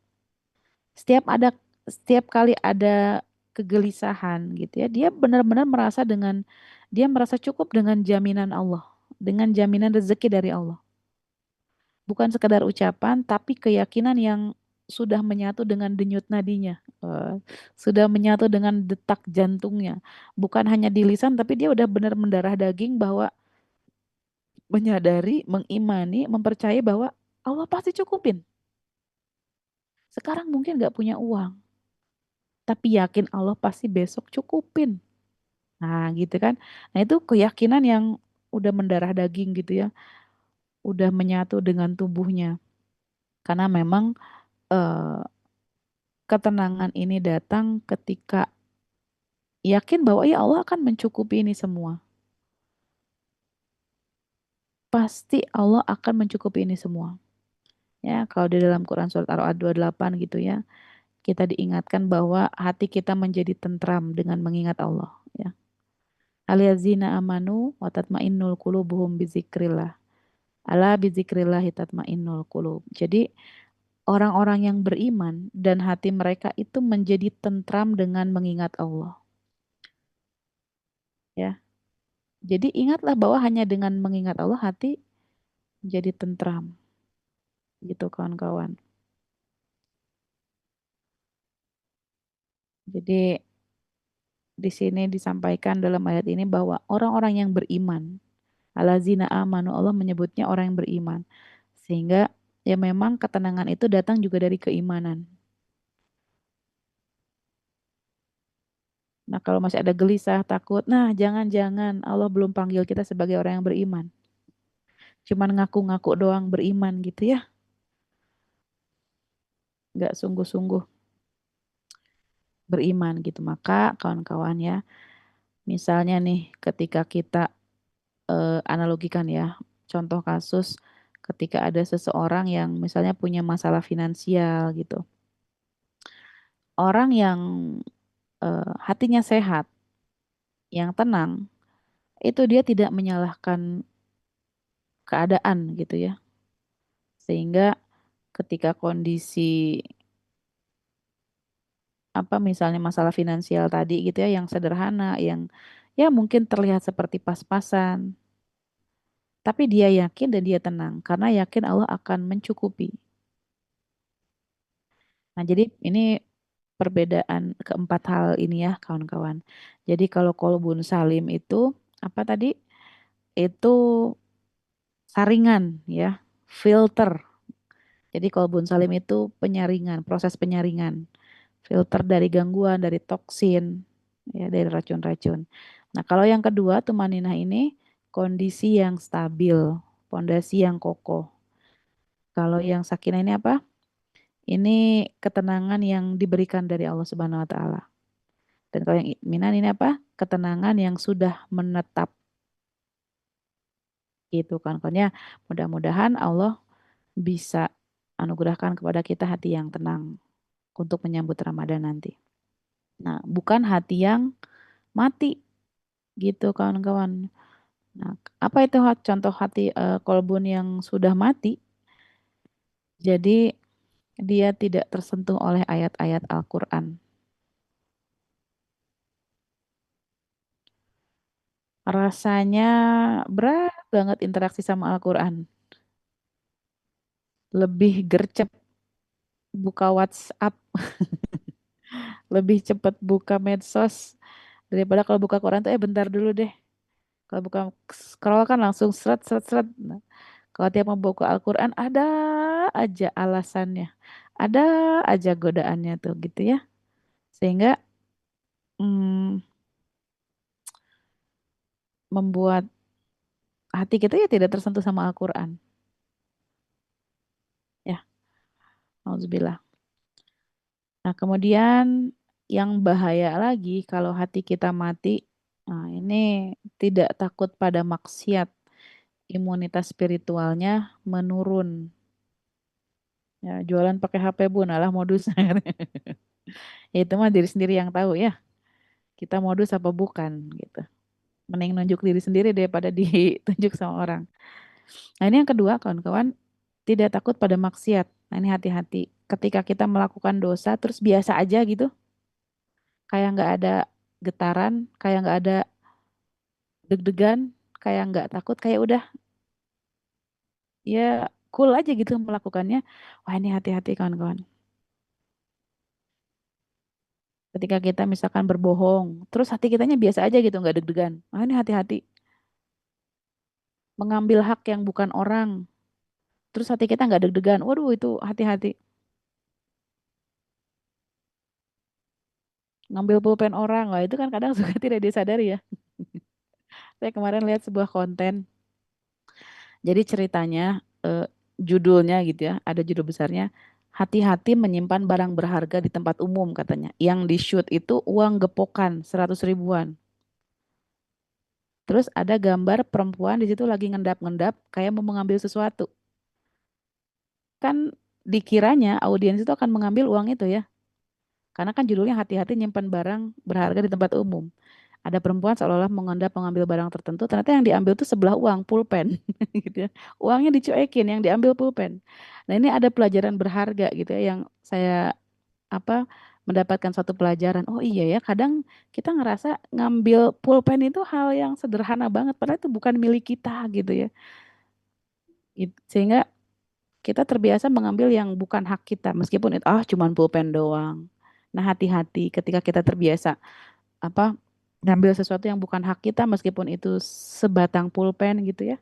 Speaker 2: Setiap ada setiap kali ada kegelisahan gitu ya, dia benar-benar merasa dia merasa cukup dengan jaminan Allah, dengan jaminan rezeki dari Allah. Bukan sekadar ucapan, tapi keyakinan yang sudah menyatu dengan denyut nadinya, sudah menyatu dengan detak jantungnya. Bukan hanya di lisan, tapi dia udah benar mendarah daging bahwa menyadari, mengimani, mempercayai bahwa Allah pasti cukupin. Sekarang mungkin gak punya uang, tapi yakin Allah pasti besok cukupin. Nah gitu kan. Nah itu keyakinan yang udah mendarah daging gitu ya, udah menyatu dengan tubuhnya. Karena memang eh, ketenangan ini datang ketika yakin bahwa ya Allah akan mencukupi ini semua. Pasti Allah akan mencukupi ini semua. Ya, kalau di dalam Quran surat Ar-Ra'd 28 gitu ya, kita diingatkan bahwa hati kita menjadi tentram dengan mengingat Allah, ya. Aliyazina amanu wa tatmainnul qulubuhum bizikrillah. Ala bizikrillah tatmainnul qulub. Jadi orang-orang yang beriman dan hati mereka itu menjadi tentram dengan mengingat Allah, ya. Jadi ingatlah bahwa hanya dengan mengingat Allah hati jadi tentram gitu kawan-kawan. Jadi di sini disampaikan dalam ayat ini bahwa orang-orang yang beriman, alazina amanu, Allah menyebutnya orang yang beriman. Sehingga ya memang ketenangan itu datang juga dari keimanan. Nah, kalau masih ada gelisah, takut, nah jangan-jangan Allah belum panggil kita sebagai orang yang beriman. Cuman ngaku-ngaku doang beriman gitu ya, nggak sungguh-sungguh beriman gitu. Maka kawan-kawan ya, misalnya nih ketika kita analogikan ya, contoh kasus ketika ada seseorang yang misalnya punya masalah finansial gitu. Orang yang hatinya sehat, yang tenang, itu dia tidak menyalahkan keadaan gitu ya. Sehingga ketika kondisi apa misalnya masalah finansial tadi gitu ya yang sederhana, yang Ya mungkin terlihat seperti pas-pasan, tapi dia yakin dan dia tenang karena yakin Allah akan mencukupi. Nah, jadi ini perbedaan keempat hal ini ya, kawan-kawan. Jadi kalau kolbun salim itu apa tadi? Itu saringan ya, filter. Jadi kolbun salim itu penyaringan, proses penyaringan, filter dari gangguan, dari toksin, ya, dari racun-racun. Nah, kalau yang kedua, tumaninah ini kondisi yang stabil, pondasi yang kokoh. Kalau yang sakinah ini apa? Ini ketenangan yang diberikan dari Allah Subhanahu wa taala. Dan kalau yang itminan ini apa? Ketenangan yang sudah menetap gitu kan. Pokoknya mudah-mudahan Allah bisa anugerahkan kepada kita hati yang tenang untuk menyambut Ramadan nanti. Nah, bukan hati yang mati gitu kawan-kawan. Nah, apa itu contoh hati kolbun yang sudah mati? Jadi dia tidak tersentuh oleh ayat-ayat Al-Quran. Rasanya berat banget interaksi sama Al-Quran. Lebih gercep buka WhatsApp, lebih cepat buka medsos daripada kalau buka Quran tuh bentar dulu deh. Kalau buka scroll kan langsung seret seret seret. Nah, kalau tiap mau buka Al-Quran ada aja alasannya. Ada aja godaannya tuh gitu ya. Sehingga mm, membuat hati kita ya tidak tersentuh sama Al-Quran. Ya, auzubillah. Nah, kemudian yang bahaya lagi kalau hati kita mati, nah ini tidak takut pada maksiat, imunitas spiritualnya menurun. Ya, jualan pakai HP bu, nalah modus. Ya itu mah diri sendiri yang tahu ya. Kita modus apa bukan gitu. Mending nunjuk diri sendiri daripada ditunjuk sama orang. Nah ini yang kedua kawan-kawan, tidak takut pada maksiat. Nah ini hati-hati. Ketika kita melakukan dosa terus biasa aja gitu, kayak nggak ada getaran, kayak nggak ada deg-degan, kayak nggak takut, kayak udah ya cool aja gitu melakukannya. Wah ini hati-hati kawan-kawan. Ketika kita misalkan berbohong, terus hati kitanya biasa aja gitu, nggak deg-degan. Wah ini hati-hati. Mengambil hak yang bukan orang, terus hati kita nggak deg-degan. Waduh itu hati-hati. Ngambil pulpen orang, wah itu kan kadang suka tidak disadari ya. Saya kemarin lihat sebuah konten, jadi ceritanya judulnya gitu ya, ada judul besarnya, hati-hati menyimpan barang berharga di tempat umum katanya. Yang di shoot itu uang gepokan 100 ribuan. Terus ada gambar perempuan di situ lagi ngendap-ngendap kayak mau mengambil sesuatu. Kan dikiranya audiens itu akan mengambil uang itu ya. Karena kan judulnya hati-hati nyimpan barang berharga di tempat umum. Ada perempuan seolah-olah mengendap mengambil barang tertentu, ternyata yang diambil tuh sebelah uang, pulpen gitu ya. Uangnya dicuekin, yang diambil pulpen. Nah, ini ada pelajaran berharga gitu ya yang saya apa mendapatkan suatu pelajaran. Oh iya ya, kadang kita ngerasa ngambil pulpen itu hal yang sederhana banget, padahal itu bukan milik kita gitu ya. Sehingga kita terbiasa mengambil yang bukan hak kita, meskipun itu cuman pulpen doang. Nah, hati-hati ketika kita terbiasa apa ngambil sesuatu yang bukan hak kita meskipun itu sebatang pulpen gitu ya.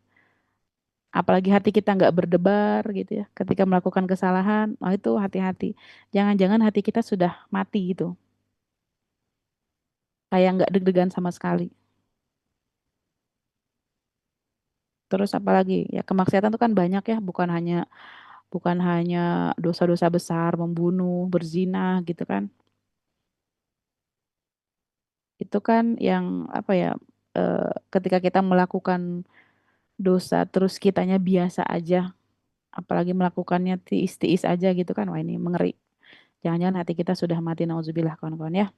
Speaker 2: Apalagi hati kita nggak berdebar gitu ya ketika melakukan kesalahan. Oh itu hati-hati. Jangan-jangan hati kita sudah mati gitu. Kayak nggak deg-degan sama sekali. Terus apalagi ya kemaksiatan itu kan banyak ya, bukan hanya dosa-dosa besar, membunuh, berzina gitu kan. Itu kan yang apa ya ketika kita melakukan dosa terus kitanya biasa aja, apalagi melakukannya tiis-tiis aja gitu kan. Wah ini mengeri. Jangan-jangan hati kita sudah mati nauzubillah kawan-kawan ya.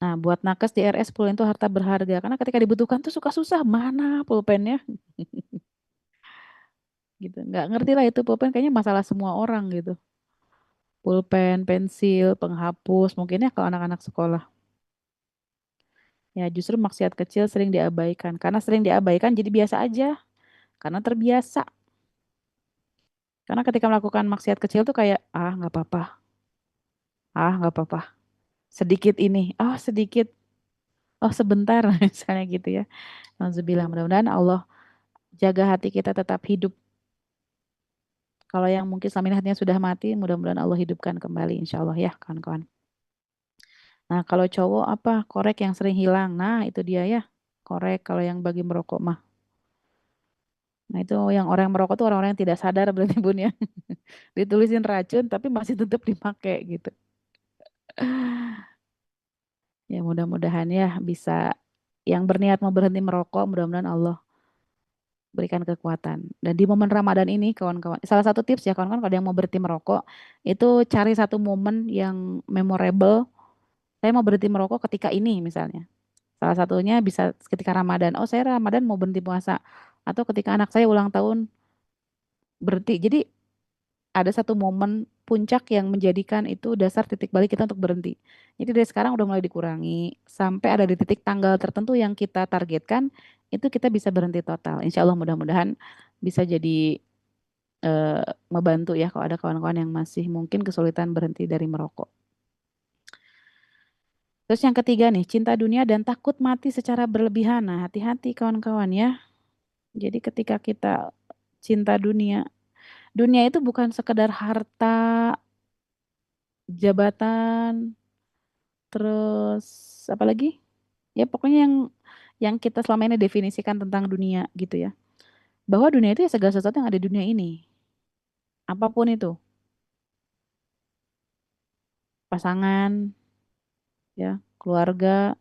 Speaker 2: Nah, buat nakes di RS pulpen itu harta berharga karena ketika dibutuhkan tuh suka susah mana pulpennya gitu. Nggak ngerti lah itu pulpen kayaknya masalah semua orang gitu. Pulpen, pensil, penghapus, mungkin ya kalau anak-anak sekolah. Ya, justru maksiat kecil sering diabaikan. Karena sering diabaikan jadi biasa aja. Karena terbiasa. Karena ketika melakukan maksiat kecil tuh kayak, ah nggak apa-apa, ah nggak apa-apa. Sedikit ini, oh sedikit, oh sebentar, misalnya gitu ya. Alhamdulillah, mudah-mudahan Allah jaga hati kita tetap hidup. Kalau yang mungkin selama ini hatinya sudah mati, mudah-mudahan Allah hidupkan kembali, insya Allah ya, kawan-kawan. Nah, kalau cowok apa? Korek yang sering hilang. Nah, itu dia ya. Korek kalau yang bagi merokok mah. Nah, itu yang orang yang merokok tuh orang-orang yang tidak sadar berarti Bun ya. Ditulisin racun tapi masih tetap dipakai gitu. Ya mudah-mudahan ya bisa yang berniat mau berhenti merokok, mudah-mudahan Allah berikan kekuatan. Dan di momen Ramadan ini kawan-kawan, salah satu tips ya kawan-kawan kalau yang mau berhenti merokok, itu cari satu momen yang memorable. Saya mau berhenti merokok ketika ini misalnya. Salah satunya bisa ketika Ramadan. Oh, saya Ramadan mau berhenti puasa. Atau ketika anak saya ulang tahun berhenti. Jadi ada satu momen puncak yang menjadikan itu dasar titik balik kita untuk berhenti. Jadi dari sekarang udah mulai dikurangi sampai ada di titik tanggal tertentu yang kita targetkan, itu kita bisa berhenti total. Insya Allah mudah-mudahan bisa jadi eh, membantu ya kalau ada kawan-kawan yang masih mungkin kesulitan berhenti dari merokok. Terus yang ketiga nih, cinta dunia dan takut mati secara berlebihan. Nah, hati-hati kawan-kawan ya. Jadi ketika kita cinta dunia, dunia itu bukan sekedar harta, jabatan, terus apa lagi? Ya pokoknya yang kita selama ini definisikan tentang dunia gitu ya. Bahwa dunia itu ya segala sesuatu yang ada di dunia ini. Apapun itu, pasangan, ya, keluarga,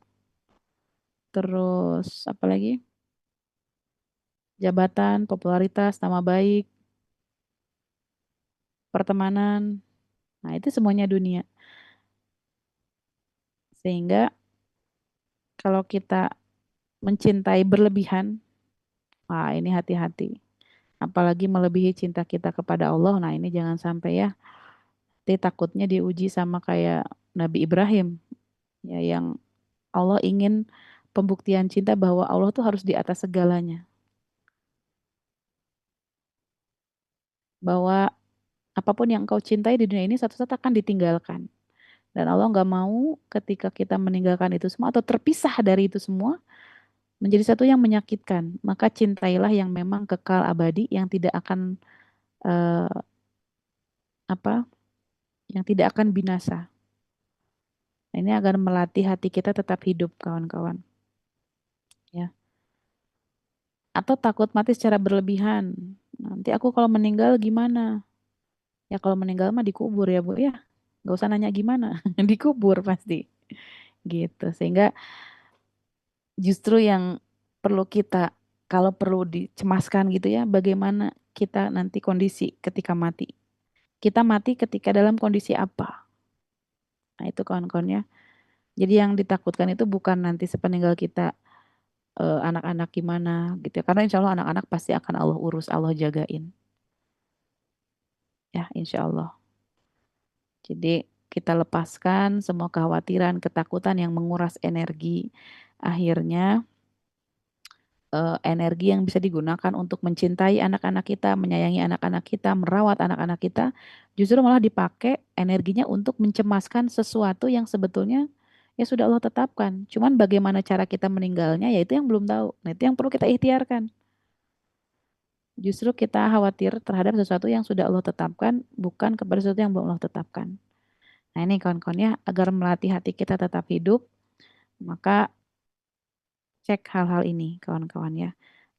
Speaker 2: terus apa lagi? Jabatan, popularitas, nama baik, pertemanan. Nah, itu semuanya dunia. Sehingga kalau kita mencintai berlebihan, ah ini hati-hati. Apalagi melebihi cinta kita kepada Allah. Nah, ini jangan sampai ya. Nanti takutnya diuji sama kayak Nabi Ibrahim, ya yang Allah ingin pembuktian cinta bahwa Allah tuh harus di atas segalanya. Bahwa apapun yang kau cintai di dunia ini satu saat akan ditinggalkan. Dan Allah nggak mau ketika kita meninggalkan itu semua atau terpisah dari itu semua menjadi satu yang menyakitkan. Maka cintailah yang memang kekal abadi, yang tidak akan eh, apa, yang tidak akan binasa. Nah, ini agar melatih hati kita tetap hidup, kawan-kawan. Ya. Atau takut mati secara berlebihan. Nanti aku kalau meninggal gimana? Ya kalau meninggal mah dikubur ya Bu ya. Gak usah nanya gimana, dikubur pasti. Gitu. Sehingga justru yang perlu kita, kalau perlu dicemaskan gitu ya, bagaimana kita nanti kondisi ketika mati. Kita mati ketika dalam kondisi apa? Nah itu kawan-kawan ya. Jadi yang ditakutkan itu bukan nanti sepeninggal kita anak-anak gimana gitu ya. Karena insya Allah anak-anak pasti akan Allah urus, Allah jagain. Ya insya Allah. Jadi kita lepaskan semua kekhawatiran, ketakutan yang menguras energi. Akhirnya energi yang bisa digunakan untuk mencintai anak-anak kita, menyayangi anak-anak kita, merawat anak-anak kita, justru malah dipakai energinya untuk mencemaskan sesuatu yang sebetulnya ya sudah Allah tetapkan. Cuman bagaimana cara kita meninggalnya, ya itu yang belum tahu. Nah itu yang perlu kita ikhtiarkan. Justru kita khawatir terhadap sesuatu yang sudah Allah tetapkan, bukan kepada sesuatu yang belum Allah tetapkan. Nah ini kawan-kawan ya, agar melatih hati kita tetap hidup, maka cek hal-hal ini kawan-kawan ya.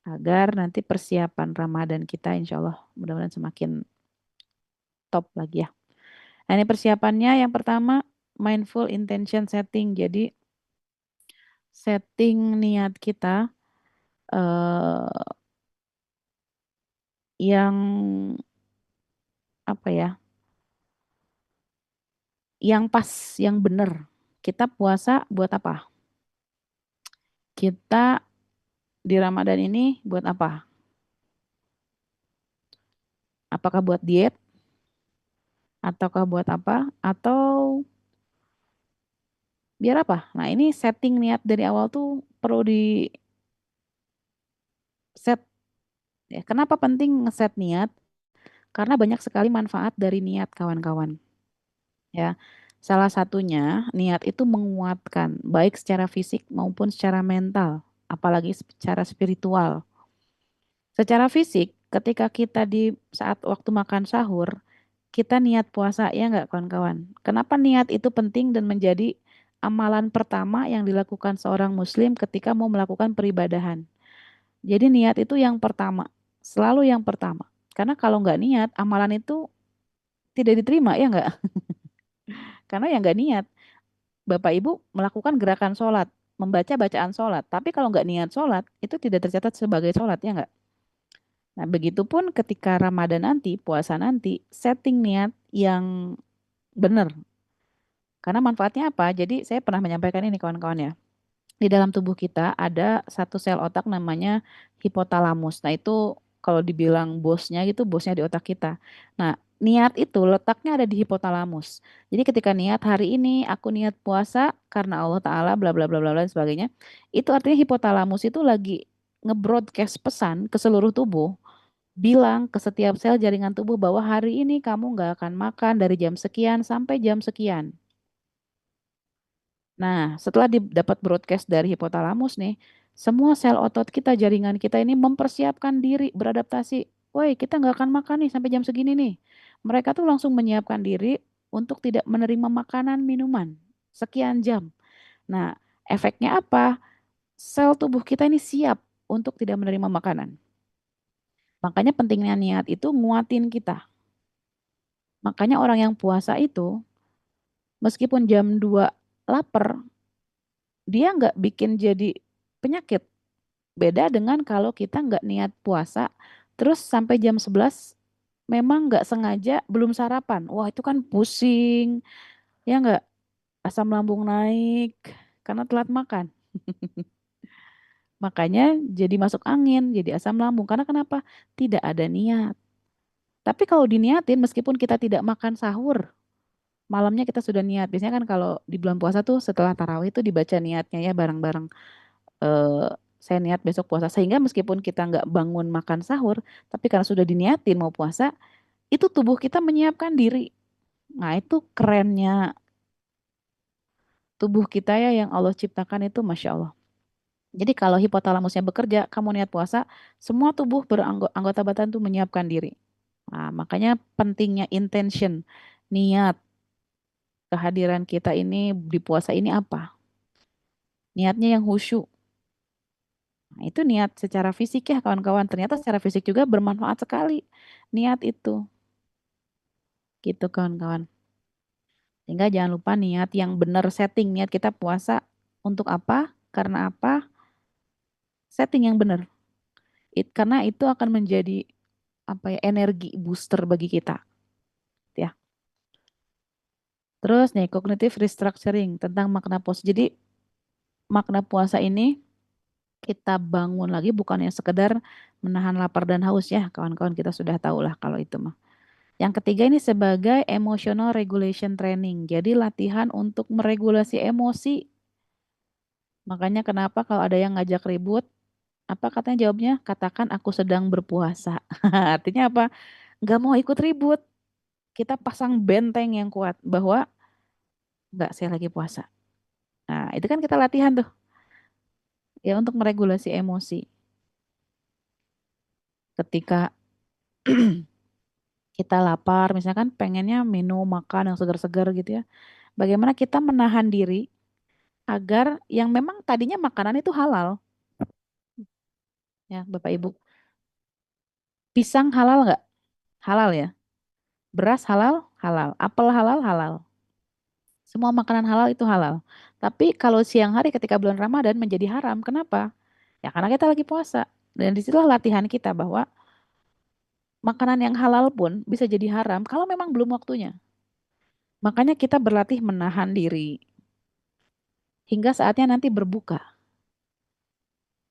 Speaker 2: Agar nanti persiapan Ramadan kita insya Allah mudah-mudahan semakin top lagi ya. Nah ini persiapannya yang pertama mindful intention setting. Jadi setting niat kita eh, yang apa ya, yang pas, yang benar. Kita puasa buat apa? Kita di Ramadan ini buat apa? Apakah buat diet? Ataukah buat apa? Atau Biar apa? Nah, ini setting niat dari awal tuh perlu di set ya. Kenapa penting ngeset niat? Karena banyak sekali manfaat dari niat kawan-kawan. Ya, salah satunya niat itu menguatkan baik secara fisik maupun secara mental, apalagi secara spiritual. Secara fisik, ketika kita di saat waktu makan sahur, kita niat puasa ya nggak kawan-kawan? Kenapa niat itu penting dan menjadi amalan pertama yang dilakukan seorang muslim ketika mau melakukan peribadahan? Jadi niat itu yang pertama, selalu yang pertama. Karena kalau nggak niat, amalan itu tidak diterima ya nggak? Karena ya nggak niat. Bapak Ibu melakukan gerakan sholat, membaca bacaan sholat. Tapi kalau nggak niat sholat, itu tidak tercatat sebagai sholat ya nggak? Nah, begitupun ketika Ramadan nanti, puasa nanti, setting niat yang benar. Karena manfaatnya apa? Jadi saya pernah menyampaikan ini kawan-kawan ya. Di dalam tubuh kita ada satu sel otak namanya hipotalamus. Nah, itu kalau dibilang bosnya gitu, bosnya di otak kita. Nah, niat itu letaknya ada di hipotalamus. Jadi ketika niat hari ini aku niat puasa karena Allah Ta'ala bla bla bla bla bla dan sebagainya. Itu artinya hipotalamus itu lagi nge-broadcast pesan ke seluruh tubuh. Bilang ke setiap sel jaringan tubuh bahwa hari ini kamu nggak akan makan dari jam sekian sampai jam sekian. Nah, setelah dapat broadcast dari hipotalamus nih, semua sel otot kita, jaringan kita ini mempersiapkan diri, beradaptasi. Woi, kita nggak akan makan nih sampai jam segini nih. Mereka tuh langsung menyiapkan diri untuk tidak menerima makanan, minuman. Sekian jam. Nah, efeknya apa? Sel tubuh kita ini siap untuk tidak menerima makanan. Makanya pentingnya niat itu nguatin kita. Makanya orang yang puasa itu, meskipun jam 2 lapar, dia nggak bikin jadi penyakit. Beda dengan kalau kita nggak niat puasa, terus sampai jam 11 memang nggak sengaja belum sarapan. Wah itu kan pusing, ya nggak? Asam lambung naik karena telat makan. Makanya jadi masuk angin, jadi asam lambung. Karena kenapa? Tidak ada niat. Tapi kalau diniatin meskipun kita tidak makan sahur, malamnya kita sudah niat. Biasanya kan kalau di bulan puasa tuh setelah tarawih itu dibaca niatnya ya bareng-bareng. eh, saya niat besok puasa. Sehingga meskipun kita nggak bangun makan sahur, tapi karena sudah diniatin mau puasa, itu tubuh kita menyiapkan diri. Nah itu kerennya tubuh kita ya yang Allah ciptakan itu Masya Allah. Jadi kalau hipotalamusnya bekerja, kamu niat puasa, semua tubuh beranggota badan tuh menyiapkan diri. Nah, makanya pentingnya intention, niat kehadiran kita ini di puasa ini apa? Niatnya yang khusyuk. Nah, itu niat secara fisik ya kawan-kawan. Ternyata secara fisik juga bermanfaat sekali. Niat itu. Gitu kawan-kawan. Sehingga jangan lupa niat yang benar setting. Niat kita puasa untuk apa? Karena apa? Setting yang benar. Karena itu akan menjadi apa ya energi booster bagi kita. Ya. Terus nih cognitive restructuring tentang makna puasa. Jadi makna puasa ini kita bangun lagi bukannya sekedar menahan lapar dan haus ya kawan-kawan kita sudah tahu lah kalau itu mah. Yang ketiga ini sebagai emotional regulation training. Jadi latihan untuk meregulasi emosi. Makanya kenapa kalau ada yang ngajak ribut, apa katanya jawabnya? Katakan aku sedang berpuasa. Artinya apa? Nggak mau ikut ribut. Kita pasang benteng yang kuat bahwa nggak saya lagi puasa. Nah itu kan kita latihan tuh ya untuk meregulasi emosi. Ketika kita lapar, misalkan pengennya minum, makan yang segar-segar gitu ya. Bagaimana kita menahan diri agar yang memang tadinya makanan itu halal, ya Bapak Ibu. Pisang halal nggak? Halal ya. Beras halal? Halal. Apel halal? Halal. Semua makanan halal itu halal. Tapi kalau siang hari ketika bulan Ramadan menjadi haram, kenapa? Ya karena kita lagi puasa. Dan disitulah latihan kita bahwa makanan yang halal pun bisa jadi haram kalau memang belum waktunya. Makanya kita berlatih menahan diri hingga saatnya nanti berbuka.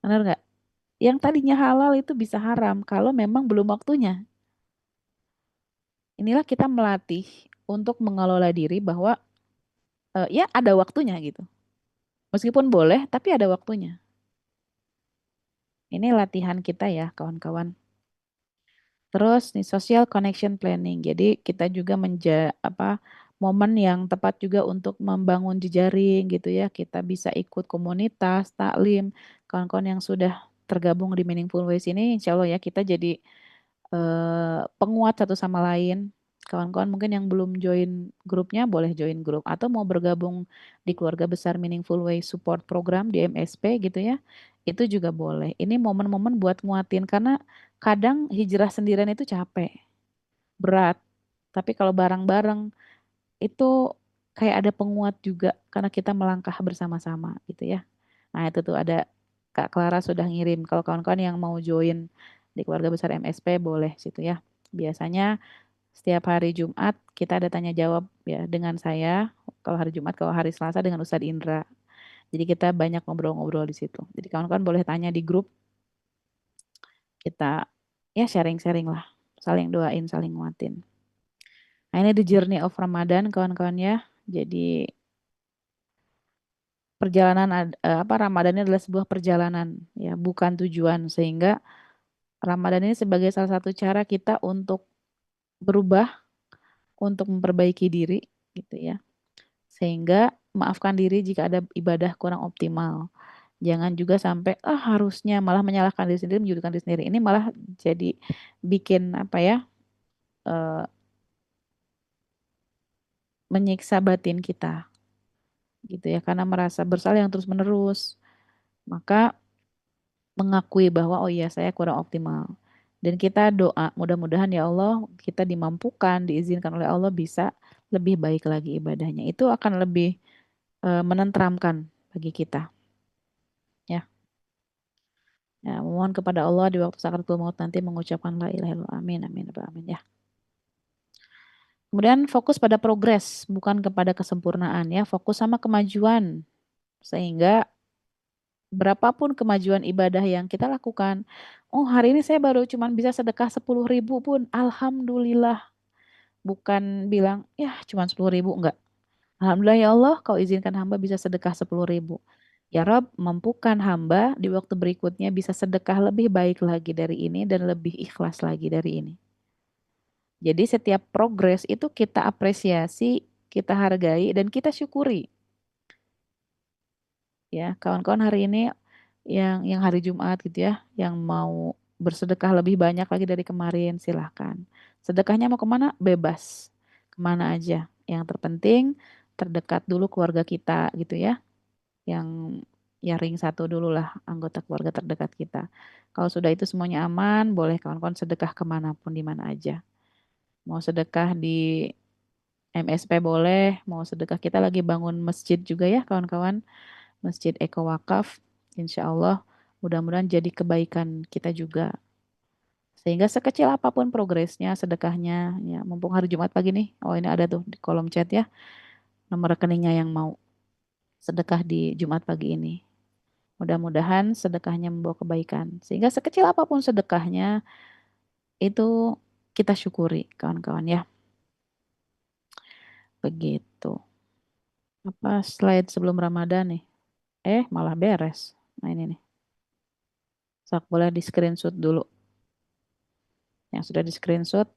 Speaker 2: Benar nggak? Yang tadinya halal itu bisa haram kalau memang belum waktunya. Inilah kita melatih untuk mengelola diri bahwa ya ada waktunya gitu. Meskipun boleh, tapi ada waktunya. Ini latihan kita ya, kawan-kawan. Terus nih social connection planning. Jadi kita juga momen yang tepat juga untuk membangun jejaring gitu ya. Kita bisa ikut komunitas, taklim, kawan-kawan yang sudah tergabung di Meaningful Ways ini, insya Allah ya kita jadi penguat satu sama lain. Kawan-kawan mungkin yang belum join grupnya boleh join grup atau mau bergabung di keluarga besar Meaningful Way Support Program di MSP gitu ya. Itu juga boleh. Ini momen-momen buat nguatin karena kadang hijrah sendirian itu capek, berat. Tapi kalau bareng-bareng itu kayak ada penguat juga karena kita melangkah bersama-sama gitu ya. Nah, itu tuh ada Kak Clara sudah ngirim. Kalau kawan-kawan yang mau join di keluarga besar MSP boleh situ ya. Biasanya setiap hari Jumat kita ada tanya jawab ya dengan saya. Kalau hari Jumat, kalau hari Selasa dengan Ustadz Indra. Jadi kita banyak ngobrol-ngobrol di situ. Jadi kawan-kawan boleh tanya di grup. Kita ya sharing-sharing lah. Saling doain, saling nguatin. Nah, ini the journey of Ramadan kawan-kawan ya. Jadi Ramadan ini adalah sebuah perjalanan ya, bukan tujuan. Sehingga Ramadan ini sebagai salah satu cara kita untuk berubah, untuk memperbaiki diri gitu ya. Sehingga maafkan diri jika ada ibadah kurang optimal. Jangan juga sampai harusnya malah menyalahkan diri sendiri, menjudutkan diri sendiri. Ini malah jadi bikin eh, menyiksa batin kita gitu ya, karena merasa bersalah yang terus-menerus. Maka mengakui bahwa oh iya saya kurang optimal. Dan kita doa mudah-mudahan ya Allah kita dimampukan, diizinkan oleh Allah bisa lebih baik lagi ibadahnya. Itu akan lebih menenteramkan bagi kita ya. Ya, mohon kepada Allah di waktu sakaratul maut nanti mengucapkan la ilaha illallah. Amin amin ya amin ya. Kemudian fokus pada progres bukan kepada kesempurnaan ya, fokus sama kemajuan sehingga berapapun kemajuan ibadah yang kita lakukan, oh hari ini saya baru cuman bisa sedekah 10.000 pun, Alhamdulillah. Bukan bilang, ya cuman 10.000, enggak. Alhamdulillah ya Allah, kau izinkan hamba bisa sedekah 10.000. Ya Rob, mampukan hamba di waktu berikutnya bisa sedekah lebih baik lagi dari ini dan lebih ikhlas lagi dari ini. Jadi setiap progres itu kita apresiasi, kita hargai, dan kita syukuri. Ya, kawan-kawan hari ini yang hari Jumat gitu ya, yang mau bersedekah lebih banyak lagi dari kemarin, silahkan. Sedekahnya mau kemana? Bebas. Kemana aja. Yang terpenting terdekat dulu keluarga kita gitu ya. Yang ya ring satu dulu lah anggota keluarga terdekat kita. Kalau sudah itu semuanya aman, boleh kawan-kawan sedekah kemanapun di mana aja. Mau sedekah di MSP boleh, mau sedekah kita lagi bangun masjid juga ya kawan-kawan. Masjid Eko Wakaf, insya Allah mudah-mudahan jadi kebaikan kita juga. Sehingga sekecil apapun progresnya, sedekahnya, ya mumpung hari Jumat pagi nih, oh ini ada tuh di kolom chat ya, nomor rekeningnya yang mau sedekah di Jumat pagi ini. Mudah-mudahan sedekahnya membawa kebaikan. Sehingga sekecil apapun sedekahnya, itu kita syukuri kawan-kawan ya. Begitu. Apa slide sebelum Ramadan nih? Malah beres. Nah ini nih. Sak boleh di screenshot dulu. Yang sudah di screenshot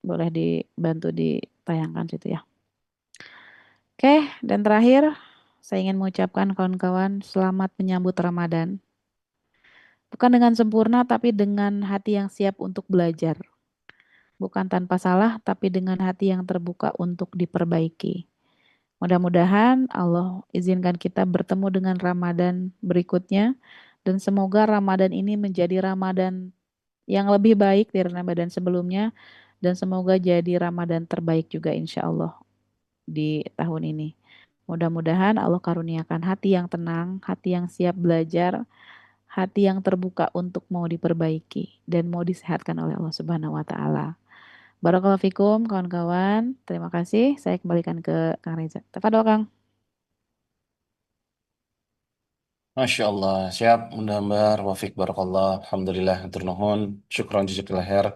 Speaker 2: boleh dibantu ditayangkan situ ya. Oke, dan terakhir saya ingin mengucapkan kawan-kawan selamat menyambut Ramadan. Bukan dengan sempurna tapi dengan hati yang siap untuk belajar. Bukan tanpa salah tapi dengan hati yang terbuka untuk diperbaiki. Mudah-mudahan Allah izinkan kita bertemu dengan Ramadan berikutnya dan semoga Ramadan ini menjadi Ramadan yang lebih baik dari Ramadan sebelumnya dan semoga jadi Ramadan terbaik juga insya Allah di tahun ini. Mudah-mudahan Allah karuniakan hati yang tenang, hati yang siap belajar, hati yang terbuka untuk mau diperbaiki dan mau disehatkan oleh Allah Subhanahu wa taala. Barakallahu fikum kawan-kawan. Terima kasih. Saya kembalikan ke Kang Reza. Tafadhol Kang.
Speaker 1: Masya Allah, siap mudah-mudahan wafik barakallah. Alhamdulillah, hatur nuhun. Syukron jazakallah khair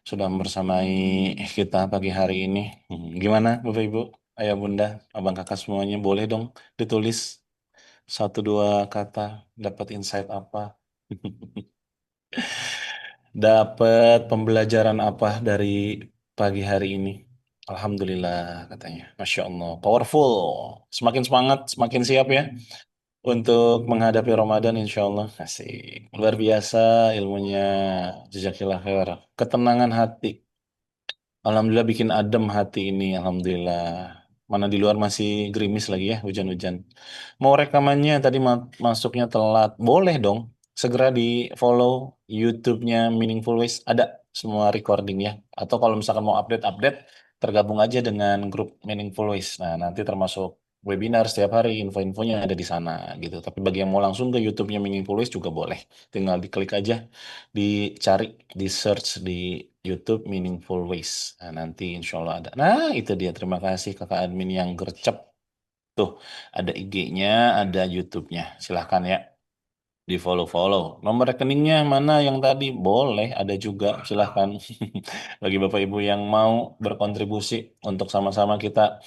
Speaker 1: sudah bersamai kita pagi hari ini. Gimana Bapak Ibu, Ayah Bunda, Abang Kakak semuanya boleh dong ditulis Satu dua kata, dapat insight apa? Dapat pembelajaran apa dari pagi hari ini? Alhamdulillah katanya. Masya Allah. Powerful. Semakin semangat, semakin siap ya untuk menghadapi Ramadan insya Allah. Asik. Luar biasa ilmunya. Jazakillah khair. Ketenangan hati. Alhamdulillah bikin adem hati ini. Alhamdulillah. Mana di luar masih gerimis lagi ya, hujan-hujan. Mau rekamannya tadi masuknya telat. Boleh dong. Segera di follow YouTube-nya Meaningful Ways. Ada semua recording ya. Atau kalau misalkan mau update-update, tergabung aja dengan grup Meaningful Ways. Nah, nanti termasuk webinar setiap hari, info-infonya ada di sana gitu. Tapi bagi yang mau langsung ke YouTube-nya Meaningful Ways juga boleh. Tinggal diklik aja, dicari, di search di YouTube Meaningful Ways. Nah, nanti insya Allah ada. Nah, itu dia. Terima kasih kakak admin yang gercep. Tuh, ada IG-nya, ada YouTube-nya. Silahkan ya, di follow-follow. Nomor rekeningnya mana yang tadi? Boleh, ada juga. Silahkan. Bagi Bapak Ibu yang mau berkontribusi untuk sama-sama kita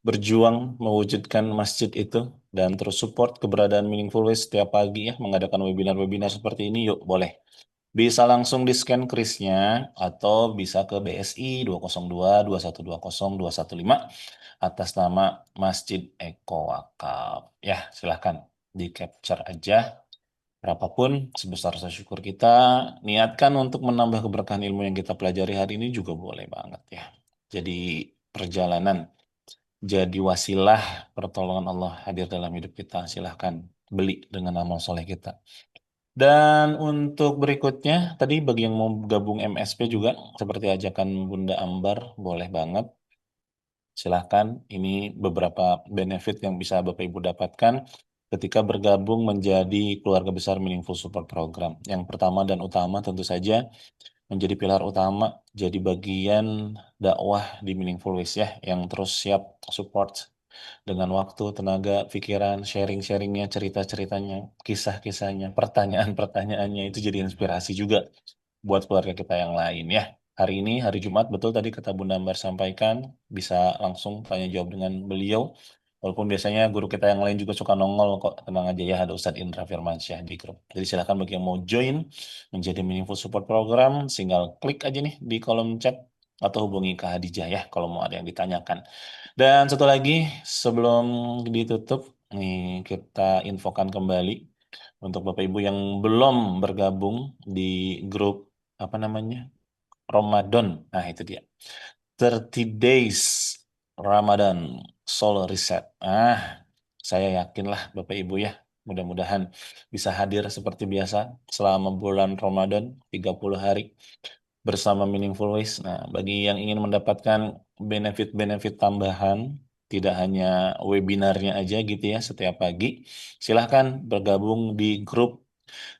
Speaker 1: berjuang mewujudkan masjid itu dan terus support keberadaan Meaningful Ways setiap pagi ya, mengadakan webinar-webinar seperti ini, yuk boleh. Bisa langsung di scan krisnya atau bisa ke BSI 202 2120 215 atas nama Masjid Eko Wakaf. Ya, silahkan di capture aja. Berapapun sebesar rasa syukur kita, niatkan untuk menambah keberkahan ilmu yang kita pelajari hari ini juga boleh banget ya. Jadi perjalanan, jadi wasilah pertolongan Allah hadir dalam hidup kita. Silahkan beli dengan amal soleh kita. Dan untuk berikutnya, tadi bagi yang mau gabung MSP juga, seperti ajakan Bunda Ambar, boleh banget. Silahkan, ini beberapa benefit yang bisa Bapak Ibu dapatkan ketika bergabung menjadi keluarga besar Meaningful Support Program. Yang pertama dan utama tentu saja menjadi pilar utama, jadi bagian dakwah di Meaningful Ways ya, yang terus siap support dengan waktu, tenaga, pikiran, sharing-sharingnya, cerita-ceritanya, kisah-kisahnya, pertanyaan-pertanyaannya itu jadi inspirasi juga buat keluarga kita yang lain ya. Hari ini, hari Jumat, betul tadi kata Bunda Ambar sampaikan, bisa langsung tanya jawab dengan beliau. Walaupun biasanya guru kita yang lain juga suka nongol kok, tenang aja ya, ada Ustadz Indra Firmansyah di grup. Jadi silakan bagi yang mau join menjadi Meaningful Support Program, tinggal klik aja nih di kolom chat atau hubungi Kak Hadijah ya kalau mau ada yang ditanyakan. Dan satu lagi, sebelum ditutup, nih kita infokan kembali untuk Bapak Ibu yang belum bergabung di grup apa namanya? Ramadan. Nah, itu dia. 30 Days Ramadan Soul Reset. Saya yakinlah Bapak Ibu ya, mudah-mudahan bisa hadir seperti biasa selama bulan Ramadan 30 hari bersama Meaningful Ways. Nah, bagi yang ingin mendapatkan benefit-benefit tambahan, tidak hanya webinarnya aja gitu ya setiap pagi, silahkan bergabung di grup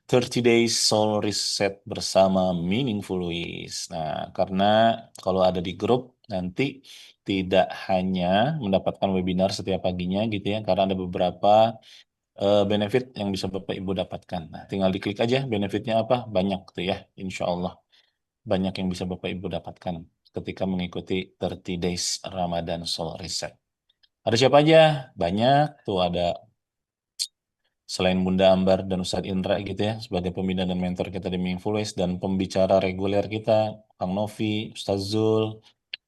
Speaker 1: 30 Days Soul Reset bersama Meaningful Ways. Nah, karena kalau ada di grup nanti tidak hanya mendapatkan webinar setiap paginya gitu ya, karena ada beberapa benefit yang bisa Bapak Ibu dapatkan. Nah, tinggal diklik aja benefitnya apa, banyak tuh ya, insya Allah banyak yang bisa Bapak Ibu dapatkan ketika mengikuti 30 Days Ramadan Soul Reset. Ada siapa aja? Banyak, tuh ada selain Bunda Ambar dan Ustadz Indra gitu ya, sebagai pembina dan mentor kita di Meaningful Ways, dan pembicara reguler kita, Kang Novi, Ustadz Zul,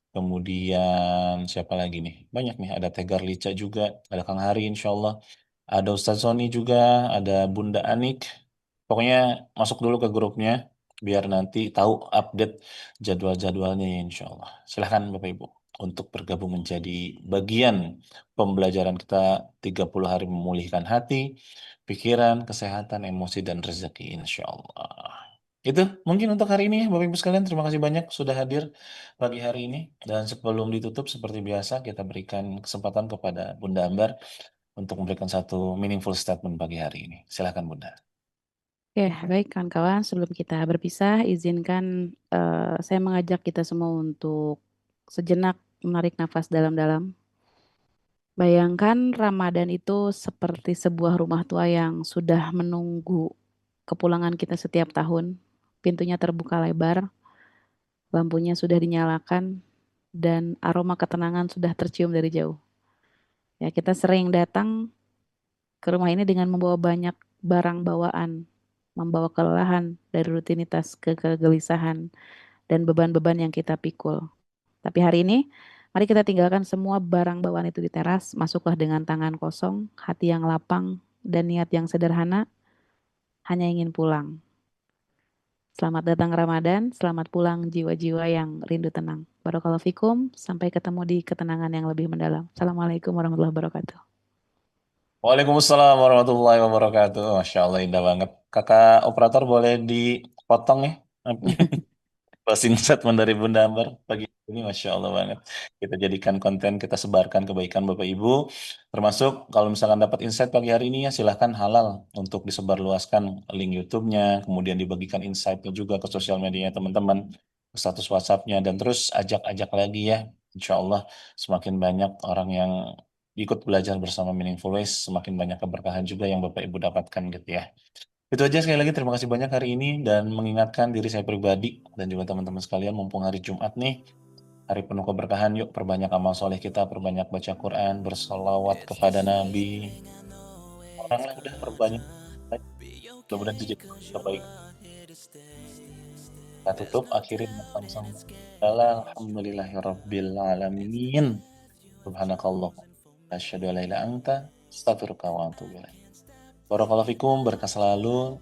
Speaker 1: kemudian siapa lagi nih? Banyak nih, ada Tegar Lica juga, ada Kang Hari insya Allah, ada Ustadz Sony juga, ada Bunda Anik. Pokoknya masuk dulu ke grupnya, biar nanti tahu update jadwal-jadwalnya ya insya Allah. Silahkan Bapak Ibu untuk bergabung menjadi bagian pembelajaran kita 30 hari memulihkan hati, pikiran, kesehatan, emosi, dan rezeki insya Allah. Itu mungkin untuk hari ini ya Bapak Ibu sekalian. Terima kasih banyak sudah hadir pagi hari ini. Dan sebelum ditutup seperti biasa kita berikan kesempatan kepada Bunda Ambar untuk memberikan satu meaningful statement pagi hari ini. Silakan Bunda.
Speaker 2: Oke, baik kawan-kawan, sebelum kita berpisah, izinkan saya mengajak kita semua untuk sejenak menarik nafas dalam-dalam. Bayangkan Ramadan itu seperti sebuah rumah tua yang sudah menunggu kepulangan kita setiap tahun. Pintunya terbuka lebar, lampunya sudah dinyalakan, dan aroma ketenangan sudah tercium dari jauh. Ya, kita sering datang ke rumah ini dengan membawa banyak barang bawaan, membawa kelelahan dari rutinitas ke kegelisahan dan beban-beban yang kita pikul. Tapi hari ini, mari kita tinggalkan semua barang bawaan itu di teras, masuklah dengan tangan kosong, hati yang lapang, dan niat yang sederhana, hanya ingin pulang. Selamat datang Ramadan, selamat pulang jiwa-jiwa yang rindu tenang. Barakallahu fikum, sampai ketemu di ketenangan yang lebih mendalam. Assalamualaikum warahmatullahi wabarakatuh.
Speaker 1: Waalaikumsalam warahmatullahi wabarakatuh. Masya Allah indah banget. Kakak operator boleh dipotong ya? Closing statement dari Bunda Ambar pagi ini, Masya Allah banget. Kita jadikan konten, kita sebarkan kebaikan Bapak Ibu. Termasuk kalau misalkan dapat insight pagi hari ini ya silahkan halal untuk disebarluaskan link YouTube-nya, kemudian dibagikan insight-nya juga ke sosial media teman-teman, ke status WhatsApp-nya, dan terus ajak-ajak lagi ya. Insya Allah semakin banyak orang yang ikut belajar bersama Meaningful Ways, semakin banyak keberkahan juga yang Bapak Ibu dapatkan gitu ya. Itu aja, sekali lagi terima kasih banyak hari ini dan mengingatkan diri saya pribadi dan juga teman-teman sekalian mumpung hari Jumat nih, hari penuh keberkahan, yuk perbanyak amal soleh kita, perbanyak baca Quran, bersolawat kepada Nabi. Oranglah udah perbanyak. Mudah-mudahan itu jadi terbaik. Kita tutup akhirin sama Alhamdulillahirabbil alamin. Subhanakallah. Asyhadu an la ilaha illa anta, astaghfiruka wa atubu ilaik. Barakallahu fikum, berkah selalu.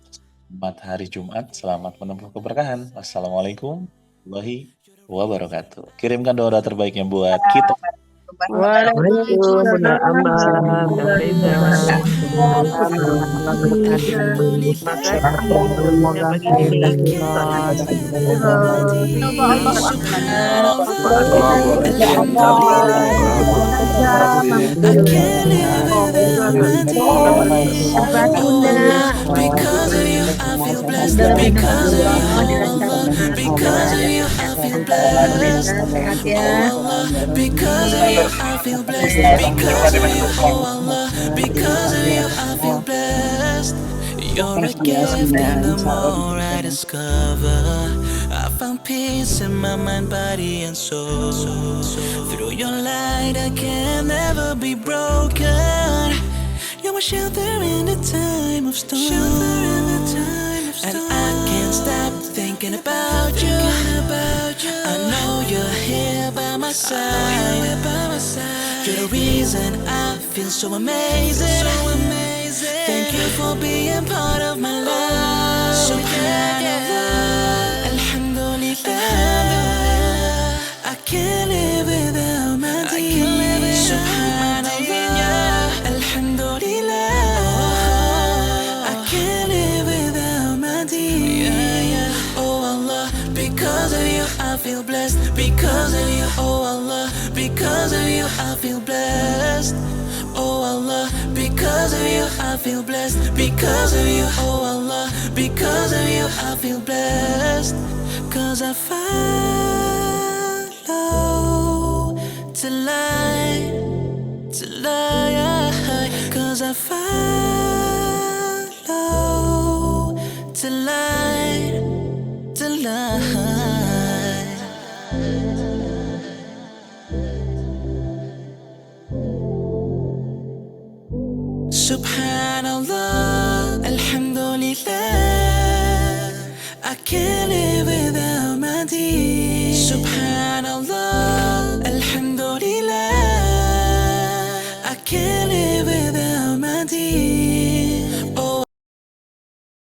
Speaker 1: Selamat hari Jumat, selamat menempuh keberkahan. Assalamualaikum warahmatullahi wabarakatuh. Kirimkan doa terbaiknya buat kita.
Speaker 3: Waalaikumsalam Bunda Ambar, Kak Reza, terima kasih waktunya pagi ini.
Speaker 4: Because of you, I feel blessed. Because of you, oh Allah. Because of you, I feel blessed. You're a gift, and the more I discover, I found peace in my mind, body, and soul. Through your light, I can never be broken. You're my shelter in the time of storm. And I can't stop thinking about you. I know you're here by my side. You're the reason I feel so amazing. Thank you for being part of my life. Subhanallah, Alhamdulillah, I can't live without my deen. Subhanallah, Alhamdulillah, I can't live without my deen. Oh Allah, because of you I feel blessed. Because of you, oh Allah, because of you I feel blessed. Oh Allah, because of you I feel blessed. Because of you, oh Allah, because of you I feel blessed. Cause I follow to light, to light. Cause I follow to light, to light. Subhanallah, Alhamdulillah, I can't live without my deen.